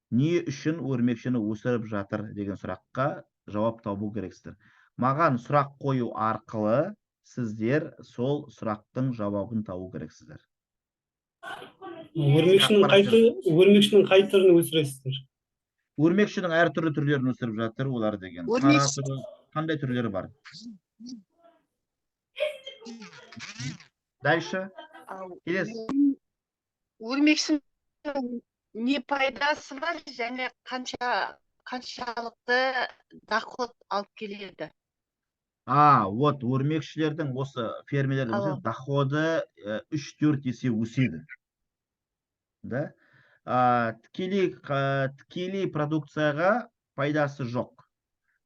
Не үшін өрмекшіні өсіріп жатыр деген сұраққа жауап табу керексіздер. Маған сұрақ қою арқылы сіздер сол сұрақтың жауабын табу керексіздер. Өрмекшінің қай түрін өсіресіздер? Өрмекшінің әртүрлі түрлерін өсіріп жатыр олар деген. Қандай түрлері бар? Дальше. Келесі. Өрмекшінің не пайдасы бар және қаншалықты доход алып келеді? Вот өрмекшілердің осы фермерлердің доходы 3-4 есе өседі. Да? Тікелей продукцияға пайдасы жоқ.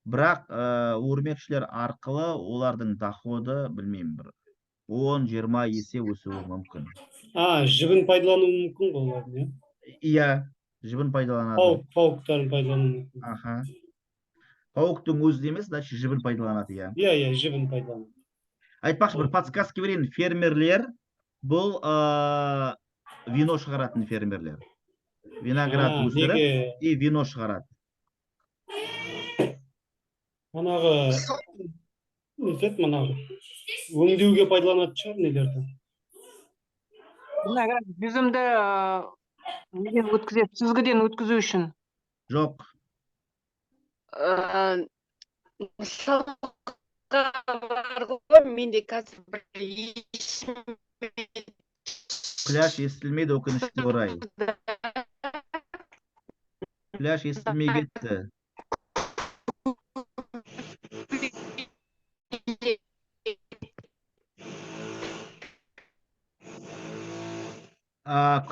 Бірақ өрмекшілер арқылы олардың доходы, білмеймін, бір 10-20 есе өсуі мүмкін. Жібін пайдалану мүмкін олардың, Иә, жібін пайдаланады. Пауықтарын пайдалану мүмкін. Пауықтың өзі емес, значит, жібін пайдаланады, иә. Иә, жібін пайдаланады. Айтпақшы, бір подсказка берейін. Фермерлер бұл вино шығаратын фермерлер. Виноград өсіріп и вино шығарады. Манағы өңдеуге пайдаланатын шығар нелерді. Жүзімді сүзгіден өткізу үшін. Жоқ. Мысалға бар ғой, менде қазір бір есім. Күләш естілмейді, өкінішке орай. Күләш естілмей кетті.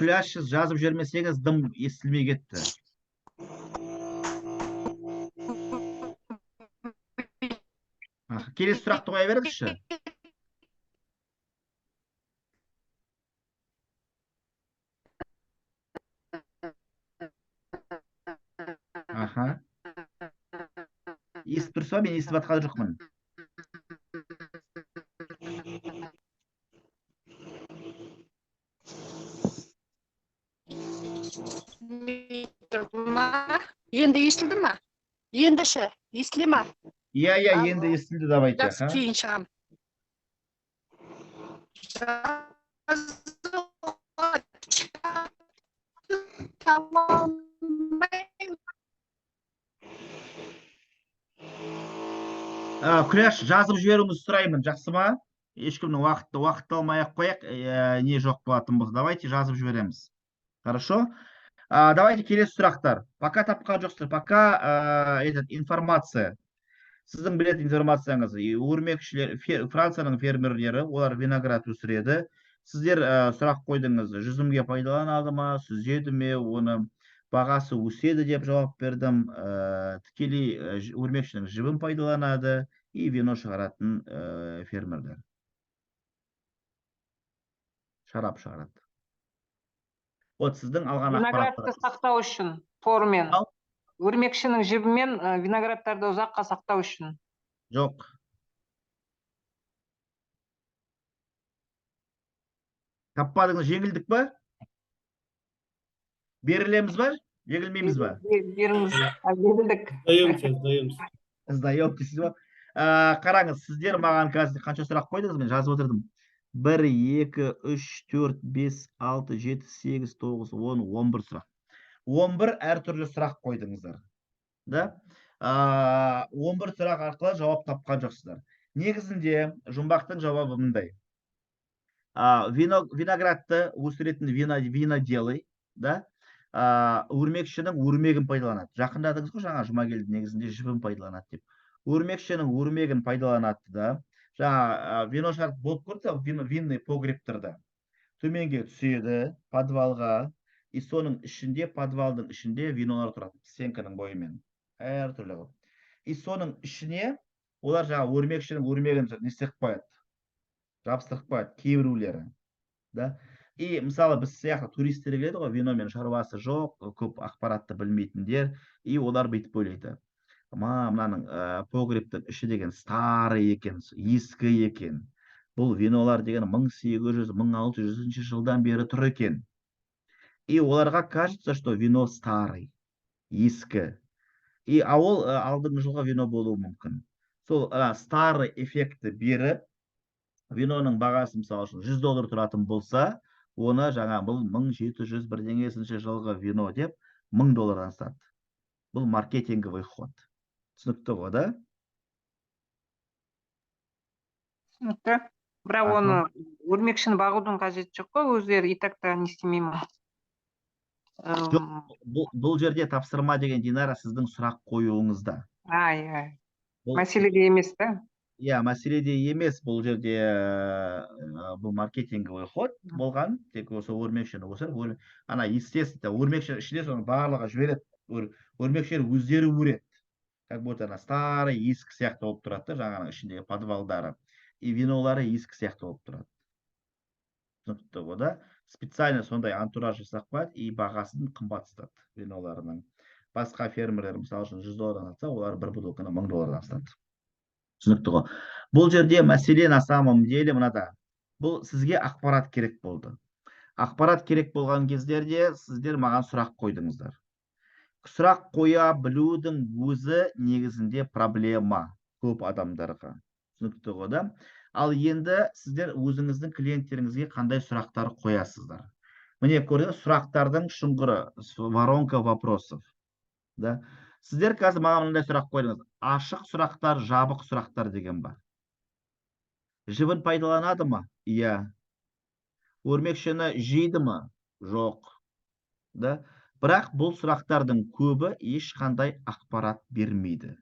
Күләш жазып жібермесеңіз, дым естілмей кетті. Келесі сұрақты қоя беріңізші. Естіп тұрса, мен естіп атқан жоқпын. Енді естілді ма? Ендіші, естіле ма? Иә, енді естілді, давайте. Кейін шығам. Tamam. Күләш, жазып жіберуіңізді сұраймын, жақсы ма? Ешкімнің уақытты алмай ақ қояйық, не жоқ болатын болса. Давайте жазып жібереміз. Хорошо? Давайте келесі сұрақтар. Пока тапқан жоқсыздар, пока информация. Сіздің білетін информацияңыз, өрмекшілер, Францияның фермерлері, олар виноград өсіреді. Сіздер сұрақ қойдыңыз, жүзімге пайдаланады ма, сүзеді ме, оны бағасы өседі деп жауап бердім. Тікелей өрмекшінің жібін пайдаланады и вино шығаратын фермерлер. Шарап шығарады. Вот сіздің алған Виноградты ақпараттарыңыз. сақтау үшін тормен. Ал? Өрмекшінің жібімен виноградтарды ұзаққа сақтау үшін. Жоқ. Таппадыңыз, жеңілдік па? Берілеміз ба? Жеңілмейміз ба? Беріңіз, берілдік. Сдаемся. Сдаем дейсіз ба? Қараңыз, сіздер маған қазір қанша сұрақ қойдыңыз, мен жазып отырдым. 1, 2, 3, 4, 5, 6, 7, 8, 9, 10, 11 сұрақ. 11 әртүрлі сұрақ қойдыңыздар. Да? 11 сұрақ арқылы жауап тапқан жоқсыздар. Негізінде жұмбақтың жауабы мындай. Виноградты өсіретін виноделы, да? Өрмекшінің өрмегін пайдаланады. Жақындадыңыз ғой, жаңа Жұмагелді негізінде жібін пайдаланады деп. Өрмекшінің өрмегін пайдаланады да. Жаңа вино шығарып болып көрді, винный погребтерді. Төменге түседі, подвалға, и соның ішінде, подвалдың ішінде винолар тұрады, стенканың бойымен. Әртүрлі қылып. И соның ішіне олар жаңа өрмекшінің өрмегін не істеп қояды, жабыстырып қояды, кейбіреулері. Да? И мысалы біз сияқты туристер келеді ғой, виномен шаруасы жоқ, көп ақпаратты білмейтіндер, и олар бүйтіп ойлайды. Мынаның погребтің іші деген старый екен, ескі екен. Бұл винолар деген 1800-1600 жылдан бері тұр екен. И оларға кажется, что вино старый, ескі. И ол алдыңғы жылғы вино болуы мүмкін. Сол старый эффекті беріп, виноның бағасы мысалы үшін $100 тұратын болса, оны жаңа бұл 1700 бірдеңесінші жылғы вино деп $1000 сатты. Бұл маркетинговый ход. Түсінікті ғой, да? Түсінікті. Бірақ оны өрмекшіні бағудың қажеті жоқ қой, өздері и так-та не істемей ма? Бұл жерде тапсырма деген, Динара, сіздің сұрақ қоюыңызда. Мәселеде емес, да? Мәселеде емес, бұл жерде бұл маркетинговый ход болған, тек осы өрмекшіні өсіріп, ана естественно, өрмекші ішінде соның барлығы жібереді, өрмекшілер өздері өреді. Как будто старый, ескі сияқты болып тұрады, жаңаның ішіндегі подвалдары. И винолары ескі сияқты болып тұрады. Түсінікті ғой, да? Специально сондай антураж жасап қояды, и бағасын қымбатыстады виноларының. Басқа фермерлер, мысалы үшін $100 атса, олар бір бутылканы $1000 сатады. Түсінікті ғой. Бұл жерде мәселе на самом деле мынада. Бұл сізге ақпарат керек болды. Ақпарат керек болған кездерде сіздер маған сұрақ қойдыңыздар. Сұрақ қоя білудің өзі негізінде проблема көп адамдарға. Түсінікті ғой, да? Ал енді сіздер өзіңіздің клиенттеріңізге қандай сұрақтар қоясыздар? Міне көрдіңіз, сұрақтардың шұңғыры, воронка вопросов. Да? Сіздер қазір маған мынандай сұрақ қойдыңыз. Ашық сұрақтар, жабық сұрақтар деген бар. Жібін пайдаланады ма? Иә. Өрмекшіні жейді ма? Жоқ. Да? Бірақ бұл сұрақтардың көбі ешқандай ақпарат бермейді.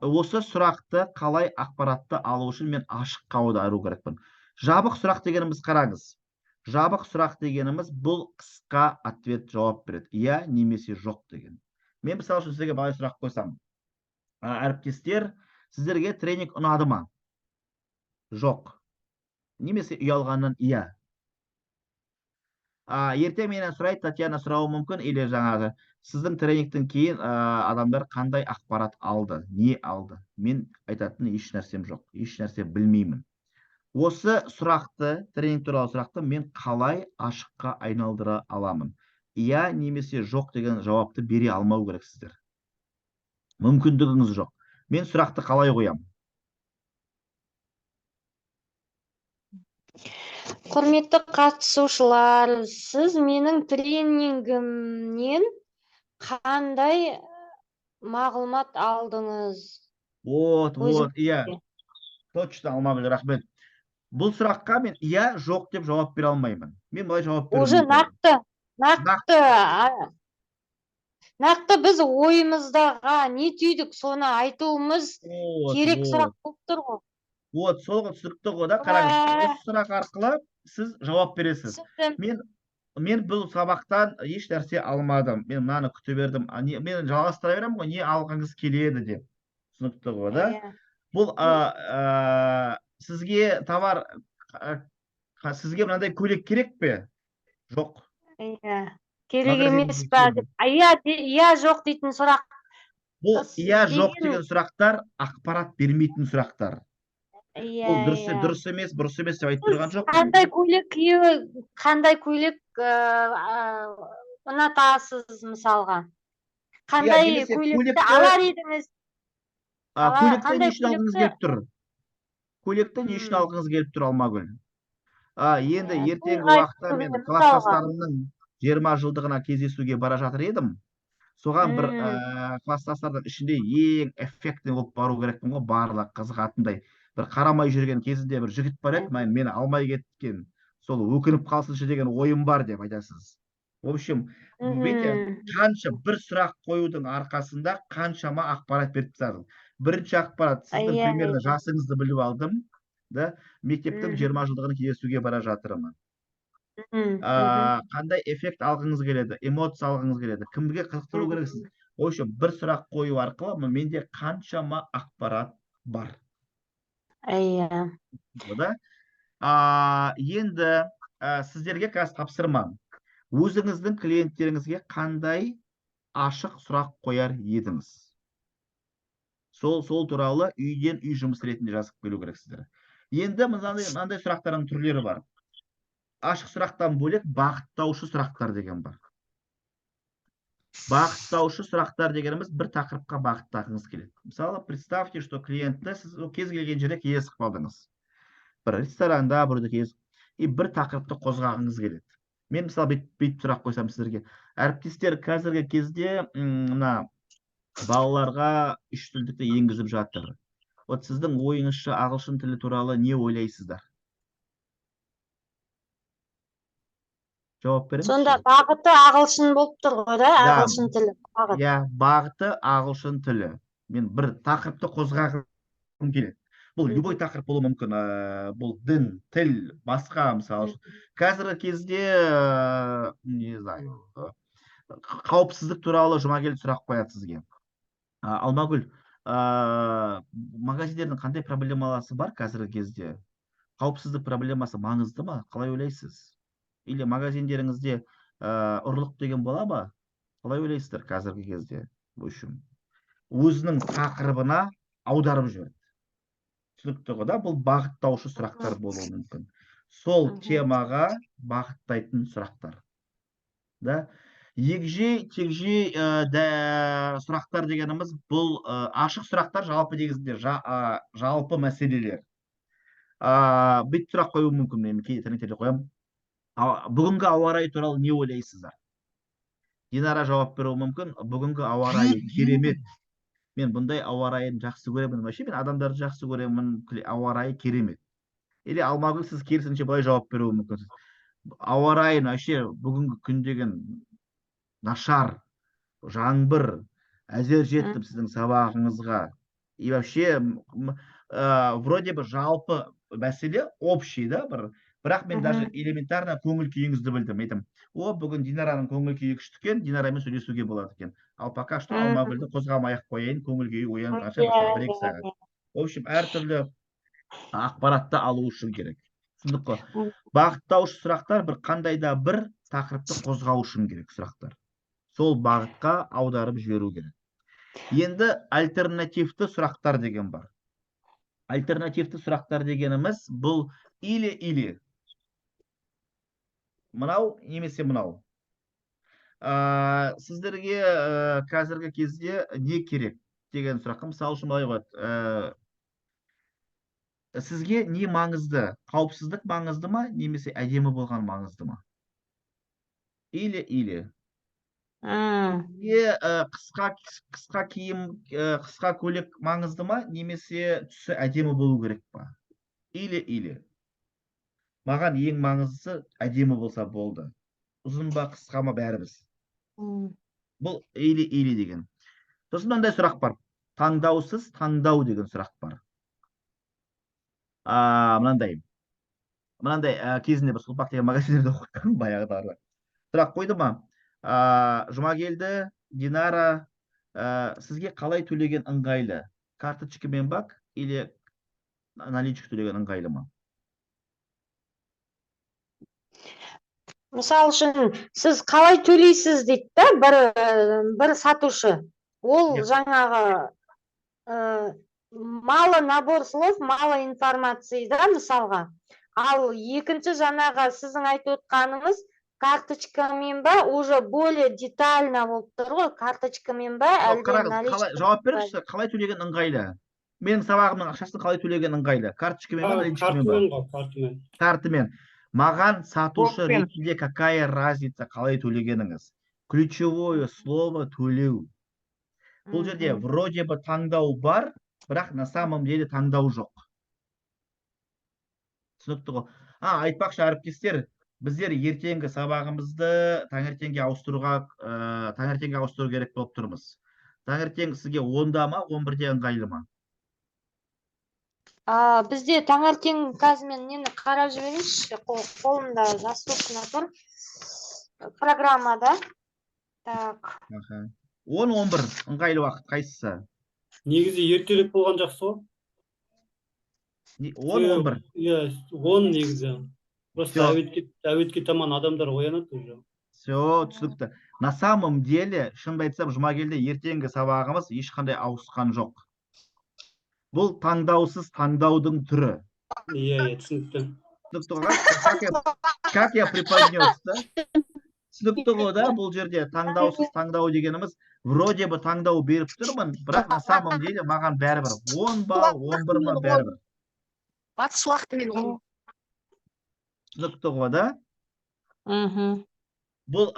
Осы сұрақты қалай ақпаратты алу үшін мен ашыққа аудару керекпін. Жабық сұрақ дегеніміз, қараңыз. Жабық сұрақ дегеніміз бұл қысқа ответ жауап береді. Иә немесе жоқ деген. Мен мысалы үшін сізге былай сұрақ қойсам. Әріптестер, сіздерге тренинг ұнады ма? Жоқ. Немесе ұялғаннан иә. Ертең менен сұрайды, Татьяна сұрауы мүмкін, или жаңағы сіздің тренингтен кейін адамдар қандай ақпарат алды, не алды? Мен айтатын еш нәрсем жоқ, еш нәрсе білмеймін. Осы сұрақты, тренинг туралы сұрақты мен қалай ашыққа айналдыра аламын? Иә немесе жоқ деген жауапты бере алмау керексіздер. Мүмкіндігіңіз жоқ. Мен сұрақты қалай қоямын? Құрметті қатысушылар, сіз менің тренингімнен қандай мағлұмат алдыңыз? Вот, Өзің иә. Точно, Алмагүл, рахмет. Бұл сұраққа мен иә, жоқ деп жауап бере алмаймын. Мен былай жауап беруім уже мүмкін. нақты біз ойымыздаға не түйдік, соны айтуымыз керек сұрақ болып тұр ғой. Вот, сол түсінікті ғой да. Қараңыз, осы сұрақ арқылы сіз жауап бересіз. Түсіндім. Мен бұл сабақтан еш нәрсе алмадым. Мен мынаны күте бердім. Мен жалғастыра беремін ғой, не алғыңыз келеді деп. Түсінікті ғой да. Бұл сізге товар, сізге мынандай көйлек керек пе? Жоқ. Керек емес па деп. Иә, жоқ дейтін сұрақ. Бұл иә, жоқ деген сұрақтар ақпарат бермейтін сұрақтар. Бұл дұрыс емес, бұрыс емес деп айтып тұрған жоқ. Қандай көйлек ұнатасыз мысалға? Қандай көйлекті алар едіңіз? Көйлекті не үшін алғыңыз келіп тұр? Көйлекті не үшін алғыңыз келіп тұр, Алмагүл? Енді ертеңгі уақытта мен класстастарымның 20 жылдығына кездесуге бара жатыр едім. Соған бір класстастардың ішінде ең эффектный болып бару керекпін ғой, барлық қызығатындай. Бір қарамай жүрген кезінде бір жігіт бар еді, мені алмай кеткен, сол өкініп қалсыншы деген ойым бар деп айтасыз. В общем, қанша бір сұрақ қоюдың арқасында қаншама ақпарат беріп тастадым. Бірінші ақпарат, сіздің примерно жасыңызды біліп алдым, да, мектептің 20 жылдығын кездесуге бара жатырмын. Қандай эффект алғыңыз келеді, эмоция алғыңыз келеді, кімге қызықтыру керексіз. В общем, бір сұрақ қою арқылы менде қаншама ақпарат бар. Енді сіздерге қазір тапсырмам. Өзіңіздің клиенттеріңізге қандай ашық сұрақ қояр едіңіз? Сол туралы үйден үй жұмыс ретінде жазып келу керексіздер. Енді мынандай сұрақтардың түрлері бар. Ашық сұрақтан бөлек бағыттаушы сұрақтар деген бар. Бағыттаушы сұрақтар дегеніміз бір тақырыпқа бағыттағыңыз келеді. Мысалы, представьте, что клиентті сіз кез келген жерде кездесіп қалдыңыз. Бір ресторанда, бір тақырыпты қозғағыңыз келеді. Мен мысалы бүйтіп сұрақ қойсам сіздерге. Әріптестер қазіргі кезде мына балаларға үш тілдікті енгізіп жатыр. Вот сіздің ойыңызша ағылшын тілі туралы не ойлайсыздар? Жауап беріңізші. Сонда бағыты ағылшын болып тұр ғой да, ағылшын тілі. Иә, бағыты ағылшын тілі. Мен бір тақырыпты қозғағым келеді. Бұл любой тақырып болуы мүмкін. Бұл дін, тіл, басқа мысалы. Қазіргі кезде, не знаю, қауіпсіздік туралы Жұмагел сұрақ қояды сізге. Алмагүл, магазиндердің қандай проблемаласы бар қазіргі кезде? Қауіпсіздік проблемасы маңызды ма? Қалай ойлайсыз? Или магазиндеріңізде ұрлық деген бола ма? Қалай ойлайсыздар қазіргі кезде? Өзінің тақырыбына аударып жіберді. Түсінікті ғой да, бұл бағыттаушы сұрақтар болуы мүмкін. Сол темаға бағыттайтын сұрақтар. Егжей-тегжей сұрақтар дегеніміз бұл ашық сұрақтар, жалпы негізінде жалпы мәселелер. Бүйтіп сұрақ қою мүмкін, мен кейде таңертеңде қоямын. Бүгінгі ауа райы туралы не ойлайсыздар? Динара жауап беруі мүмкін. Бүгінгі ауа райы керемет. Мен бұндай ауа райын жақсы көремін. Вообще мен адамдарды жақсы көремін. Ауа райы керемет. Или Алмагүл, сіз керісінше былай жауап беруі мүмкін. Ауа райын вообще бүгінгі күн деген нашар, жаңбыр, әзер жеттім сіздің сабағыңызға. И вообще вроде бы жалпы мәселе общий, да, бірақ мен даже элементарно көңіл күйіңізді білдім. Айтам, бүгін Динараның көңіл күйі күшті екен, Динарамен сөйлесуге болады екен. Ал пока что Алмагүлді қозғамай-ақ қояйын, көңіл күйі оянғанша бір-екі сағат. В общем, әртүрлі ақпаратты алу үшін керек. Түсіндік қой. Бағыттаушы сұрақтар бір қандай да бір тақырыпты қозғау үшін керек сұрақтар. Сол бағытқа аударып жіберу керек. Енді альтернативті сұрақтар деген бар. Альтернативті сұрақтар дегеніміз бұл или. Мынау немесе мынау. Сіздерге қазіргі кезде не керек деген сұраққа мысалы үшін былай қояды. Сізге не маңызды? Қауіпсіздік маңызды ма, немесе әдемі болған маңызды ма? Или. Сізге қысқа киім, қысқа көйлек маңызды ма, немесе түсі әдемі болу керек па? Или. Маған ең маңыздысы әдемі болса болды. Ұзын ба, қысқа ма, бәрібір. Бұл или деген. Сосын мынандай сұрақ бар. Таңдаусыз таңдау деген сұрақ бар. Мынандай кезінде бір Сұлпақ деген магазиндерде оқыған баяғыда сұрақ қойды ма? Жұмагелді, Динара, сізге қалай төлеген ыңғайлы? Карточкамен ба, или наличка төлеген ыңғайлы ма? Мысал үшін, сіз қалай төлейсіз дейді да, бір сатушы. Ол жаңағы мало набор слов, мало информации, да, мысалға. Ал екінші жаңағы сіздің айтып отқаныңыз карточкамен ба, уже более детально болып тұр ғой, карточкамен ба, әлде наличка? Жауап беріңізші, қалай төлеген ыңғайлы? Менің сабағымның ақшасын қалай төлеген ыңғайлы? Карточкамен ба, наличкамен ба? Картымен. Маған сатушы ретінде какая разница қалай төлегеніңіз? Ключевое слово төлеу. Бұл жерде вроде бы таңдау бар, бірақ на самом деле таңдау жоқ. Түсінікті ғой. Айтпақшы әріптестер, біздер ертеңгі сабағымызды таңертеңге ауыстыру керек болып тұрмыз. Таңертең сізге 10-да ма, 11-де ыңғайлы ма? Бізде таңертең қазір мен нені қарап жіберейінші, қолымда заступна тұр. Программада. Так. 10-11 ыңғайлы уақыт қайсысы? Негізі ертелік болған жақсы ғой. 10-11. Иә, 10 негізі. Просто әуетке таман адамдар оянады уже. Все, түсінікті. На самом деле, шынымды айтсам, Жұмагелді ертеңгі сабағымыз ешқандай ауысқан жоқ. Бұл таңдаусыз таңдаудың түрі. Иә, түсінікті. Түсінікті ғой, как я преподнес, да? Түсінікті ғой, да, бұл жерде таңдаусыз таңдау дегеніміз, вроде бы таңдау беріп тұрмын, бірақ на самом деле маған бәрібір. 10 ба, 11 ма, бәрібір. Батыс уақытымен ғой. Түсінікті ғой, да? Бұл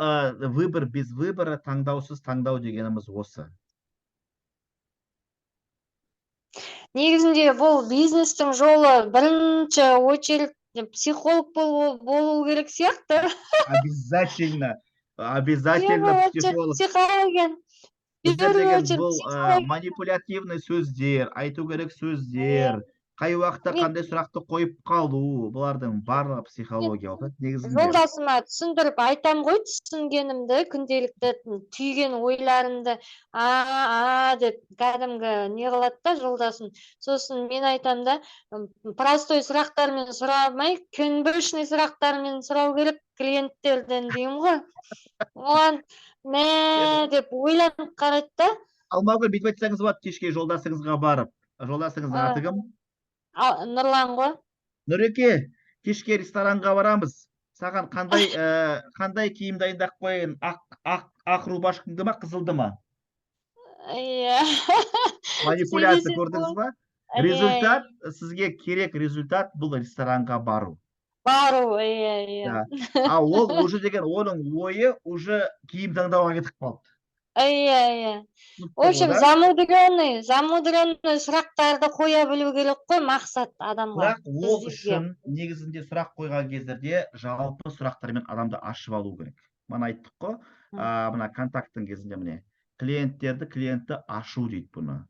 выбор без выбора, таңдаусыз таңдау дегеніміз осы. Негізінде бұл бизнестің жолы бірінші очередь психолог болу керек сияқты. Обязательно психолог. Психология. Біздер деген бұл манипулятивный сөздер, айту керек сөздер, қай уақытта қандай сұрақты қойып қалу, бұлардың барлығы психология болды, негізінде. Жолдасыма түсіндіріп айтам ғой, түсінгенімді, күнделікті түйген ойларымды деп кәдімгі не қылады да жолдасым. Сосын мен айтам да, простой сұрақтармен сұрамай, көнбішный сұрақтармен сұрау керек клиенттерден деймін ғой. Оған деп ойланып қарайды да. Алмагүл, бүйтіп айтсаңыз болады, кешке жолдасыңызға барып. Жолдасыңыздың аты кім? Нұрлан ғой. Нұреке, кешке ресторанға барамыз. Саған қандай киім дайындап қойын? Ақ рубашкаңды ма, қызылды ма? Иә. Манипуляция көрдіңіз ба? Результат, сізге керек результат бұл ресторанға бару. Бару, иә. Ол уже деген оның ойы уже киім таңдауға кетіп қалды. Иә. В общем, замудренный сұрақтарды қоя білу керек қой, мақсат адамға. Бірақ ол үшін негізінде сұрақ қойған кездерде жалпы сұрақтармен адамды ашып алу керек. Мана айттық қой, мына контакттың кезінде міне клиентті ашу дейді бұны.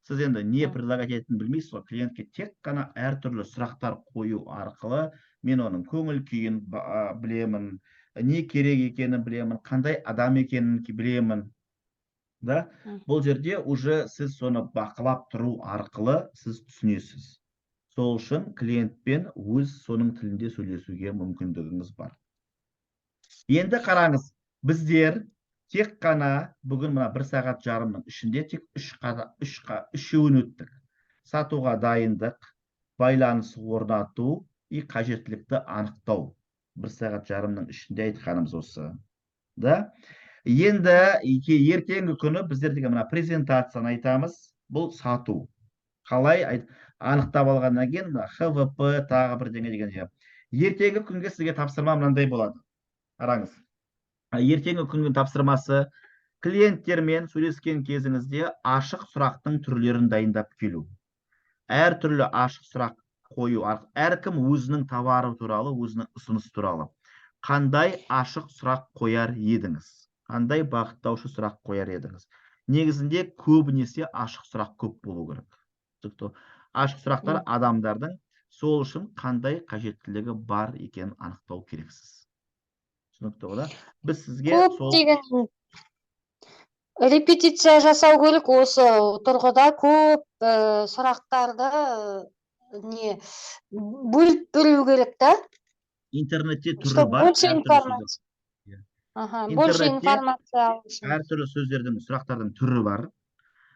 Сіз енді не предлагать ететінін білмейсіз ғой, клиентке тек қана әртүрлі сұрақтар қою арқылы мен оның көңіл күйін білемін, не керек екенін білемін, қандай адам екенін білемін. Да? Бұл жерде уже сіз соны бақылап тұру арқылы сіз түсінесіз. Сол үшін клиентпен өз соның тілінде сөйлесуге мүмкіндігіңіз бар. Енді қараңыз, біздер тек қана бүгін мына 1 сағат жарымның ішінде тек 3-ін өттік. Сатуға дайындық, байланыс орнату и қажеттілікті анықтау. 1 сағат жарымның ішінде айтқанымыз осы. Да? Енді ертеңгі күні біздер деген мына презентацияны айтамыз. Бұл сату. Қалай анықтап алғаннан кейін ХВП тағы бірдеңе деген. Ертеңгі күнге сізге тапсырма мынандай болады. Қараңыз. Ертеңгі күнгі тапсырмасы клиенттермен сөйлескен кезіңізде ашық сұрақтың түрлерін дайындап келу. Әртүрлі ашық сұрақ қою, әркім өзінің товары туралы, өзінің ұсынысы туралы қандай ашық сұрақ қояр едіңіз? Қандай бағыттаушы сұрақ қояр едіңіз? Негізінде көбінесе ашық сұрақ көп болу керек. Ашық сұрақтар адамдардың сол үшін қандай қажеттілігі бар екенін анықтау керексіз. Түсінікті ғой да? Біз сізге Көптеген репетиция жасау керек осы тұрғыда, көп сұрақтарды не бөліп беру керек та. интернетте түрі Чтобы бар, больше әртүрлі сөздер. информация. Больше Интернетте информация алу үшін. әртүрлі сөздердің, сұрақтардың түрі бар.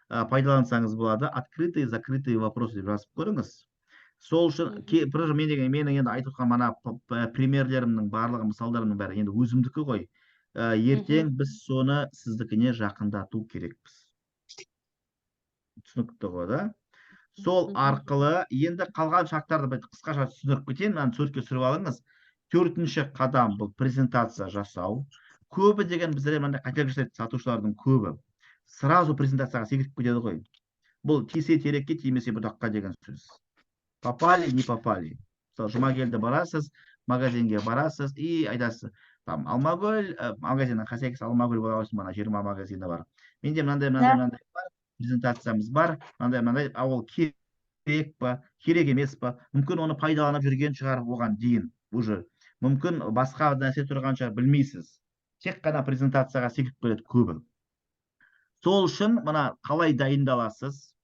Пайдалансаңыз болады. Открытый, закрытый вопрос деп жазып көріңіз. Сол үшін менің енді айтып отқан мана примерлерімнің барлығы, мысалдарымның бәрі енді өзімдікі ғой. Ертең біз соны сіздікіне жақындату керекпіз. Түсінікті ғой да? Сол арқылы енді қалған шарттарды қысқаша түсіндіріп кетейін. Мынаны суретке түсіріп алыңыз. 4-ші қадам бұл презентация жасау. Көбі деген біздер мынандай қателік жасайды сатушылардың көбі. Сразу презентацияға секіріп кетеді ғой. Бұл тисе терекке, тимесе бұтаққа деген сөз. Попали, не попали. Мысалы, Жұмагелді барасыз, магазинге барасыз и айтасыз, там Алмагүл, магазиннің қасиекесі Алмагүл бола қойсын, мана 20 магазині бар. Менде мынандай бар, презентациямыз бар, мынандай, ол керек па, керек емес па, мүмкін оны пайдаланып жүрген шығар оған дейін уже. Мүмкін басқа нәрсе тұрған шығар, білмейсіз. Тек қана презентацияға секіріп келеді көбі. Сол үшін мына қалай дайындаласыз,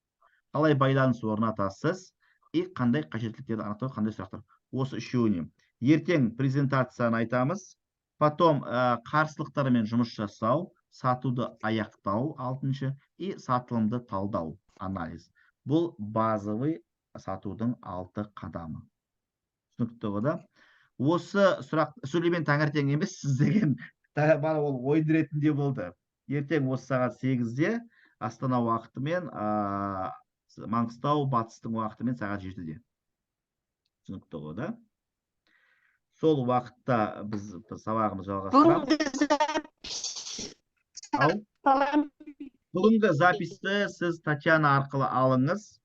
қалай байланыс орнатасыз и қандай қажеттіліктерді анықтау, қандай сұрақтар. Осы үшеуіне. Ертең презентацияны айтамыз, потом қарсылықтармен жұмыс жасау, сатуды аяқтау, 6-шы, и сатылымды талдау, анализ. Бұл базовый сатудың 6 қадамы. Түсінікті ғой да? Осы сұрақ Сүлеймен таңертең емес, сіз деген бары ол ойын ретінде болды. Ертең осы сағат 8-де Астана уақытымен, Маңғыстау батыстың уақытымен сағат 7-де. Түсінікті ғой да? Сол уақытта біз сабағымыз жалғастырамыз. Бүгінгі записті сіз Татьяна арқылы алыңыз.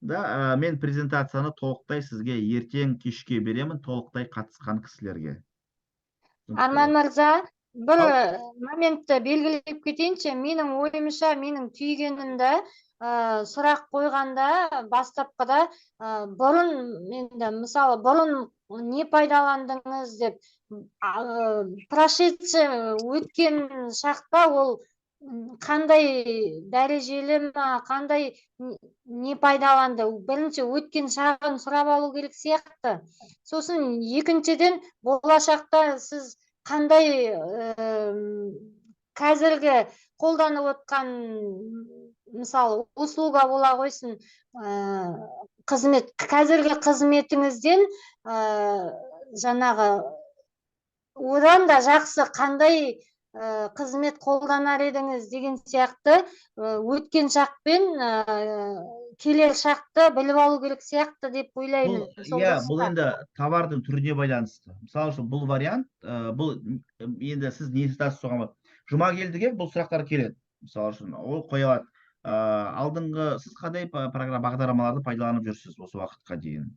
Мен презентацияны толықтай сізге ертең кешке беремін, толықтай қатысқан кісілерге. Арман мырза, бір моментті белгілеп кетейінші. Менің ойымша, менің түйгенімді сұрақ қойғанда бастапқыда бұрын, енді мысалы бұрын не пайдаландыңыз деп, прошедший өткен шақта ол қандай дәрежелі ма, қандай не пайдаланды, бірінші өткен шағын сұрап алу керек сияқты. Сосын екіншіден, болашақта сіз қандай қазіргі қолданып отқан, мысалы услуга бола қойсын, қызмет, қазіргі қызметіңізден жаңағы одан да жақсы қандай қызмет қолданар едіңіз деген сияқты өткен шақпен келер шақты біліп алу керек сияқты деп ойлаймын. Бұл енді товардың түріне байланысты. Мысалы үшін бұл вариант, бұл енді сіз не істейсіз соған. Жұмагелдіге бұл сұрақтар келеді. Мысалы үшін ол қоя алады. Алдыңғы сіз қандай бағдарламаларды пайдаланып жүрсіз осы уақытқа дейін?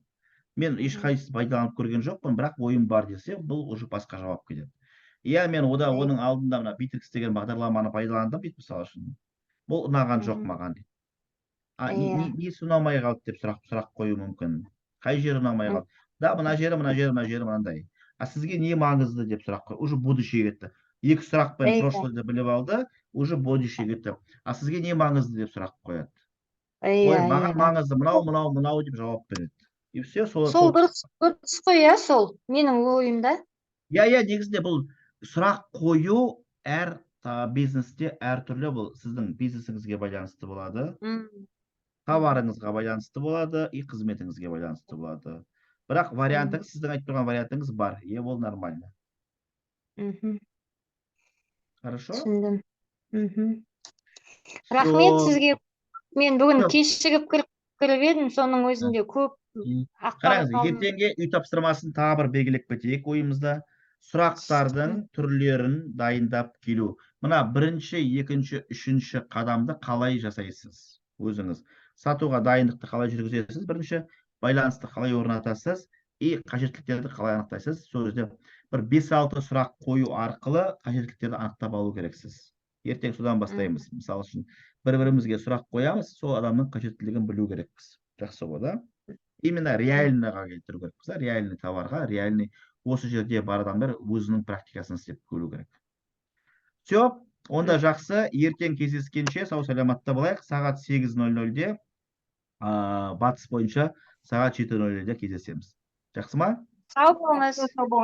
Мен ешқайсысын пайдаланып көрген жоқпын, бірақ ойым бар десе, бұл уже басқа жауап кетеді. Мен оның алдында мына Bittrex деген бағдарламаны пайдаландым дейді, мысалы үшін. Бұл ұнаған жоқ маған дейді. Несі ұнамай қалды деп сұрақ қою мүмкін. Қай жері ұнамай қалды? Да, мына жері мынандай. Сізге не маңызды деп сұрақ қой. Уже будущее кетті. Екі сұрақпен прошлыйды біліп алды, уже будущее кетті. Сізге не маңызды деп сұрақ қояды. Маған маңызды мынау деп жауап береді. И все, сол дұрыс қой, сол менің ойымда. Негізінде бұл сұрақ қою әр бизнесте әртүрлі, бұл сіздің бизнесіңізге байланысты болады, товарыңызға байланысты болады, и қызметіңізге байланысты болады. Бірақ вариантыңыз, сіздің айтып тұрған вариантыңыз бар, ол нормально. Хорошо? Түсіндім. Рахмет сізге. Мен бүгін кешігіп кіріп едім, соның өзінде көп. Қараңыз, ертеңге үй тапсырмасын тағы бір белгілеп кетейік ойымызда. сұрақтардың түрлерін дайындап келу. Мына бірінші, екінші, үшінші қадамды қалай жасайсыз? Өзіңіз сатуға дайындықты қалай жүргізесіз? Бірінші, байланысты қалай орнатасыз? И қажеттіліктерді қалай анықтайсыз? Сол жерде бір 5-6 сұрақ қою арқылы қажеттіліктерді анықтап алу керексіз. Ертең содан бастаймыз. Мысалы үшін бір-бірімізге сұрақ қоямыз, сол адамның қажеттілігін білу керекпіз. Жақсы ғой, да? Именно реальныйға келтіру керекпіз, реальный товарға, реальный осы жерде бар адамдар өзінің практикасын істеп көру керек. Все, онда жақсы, ертең кездескенше сау саламатта болайық. Сағат 8:00-де батыс бойынша сағат 7:00-де кездесеміз. Жақсы ма? Сау болыңыз. Сау болыңыз.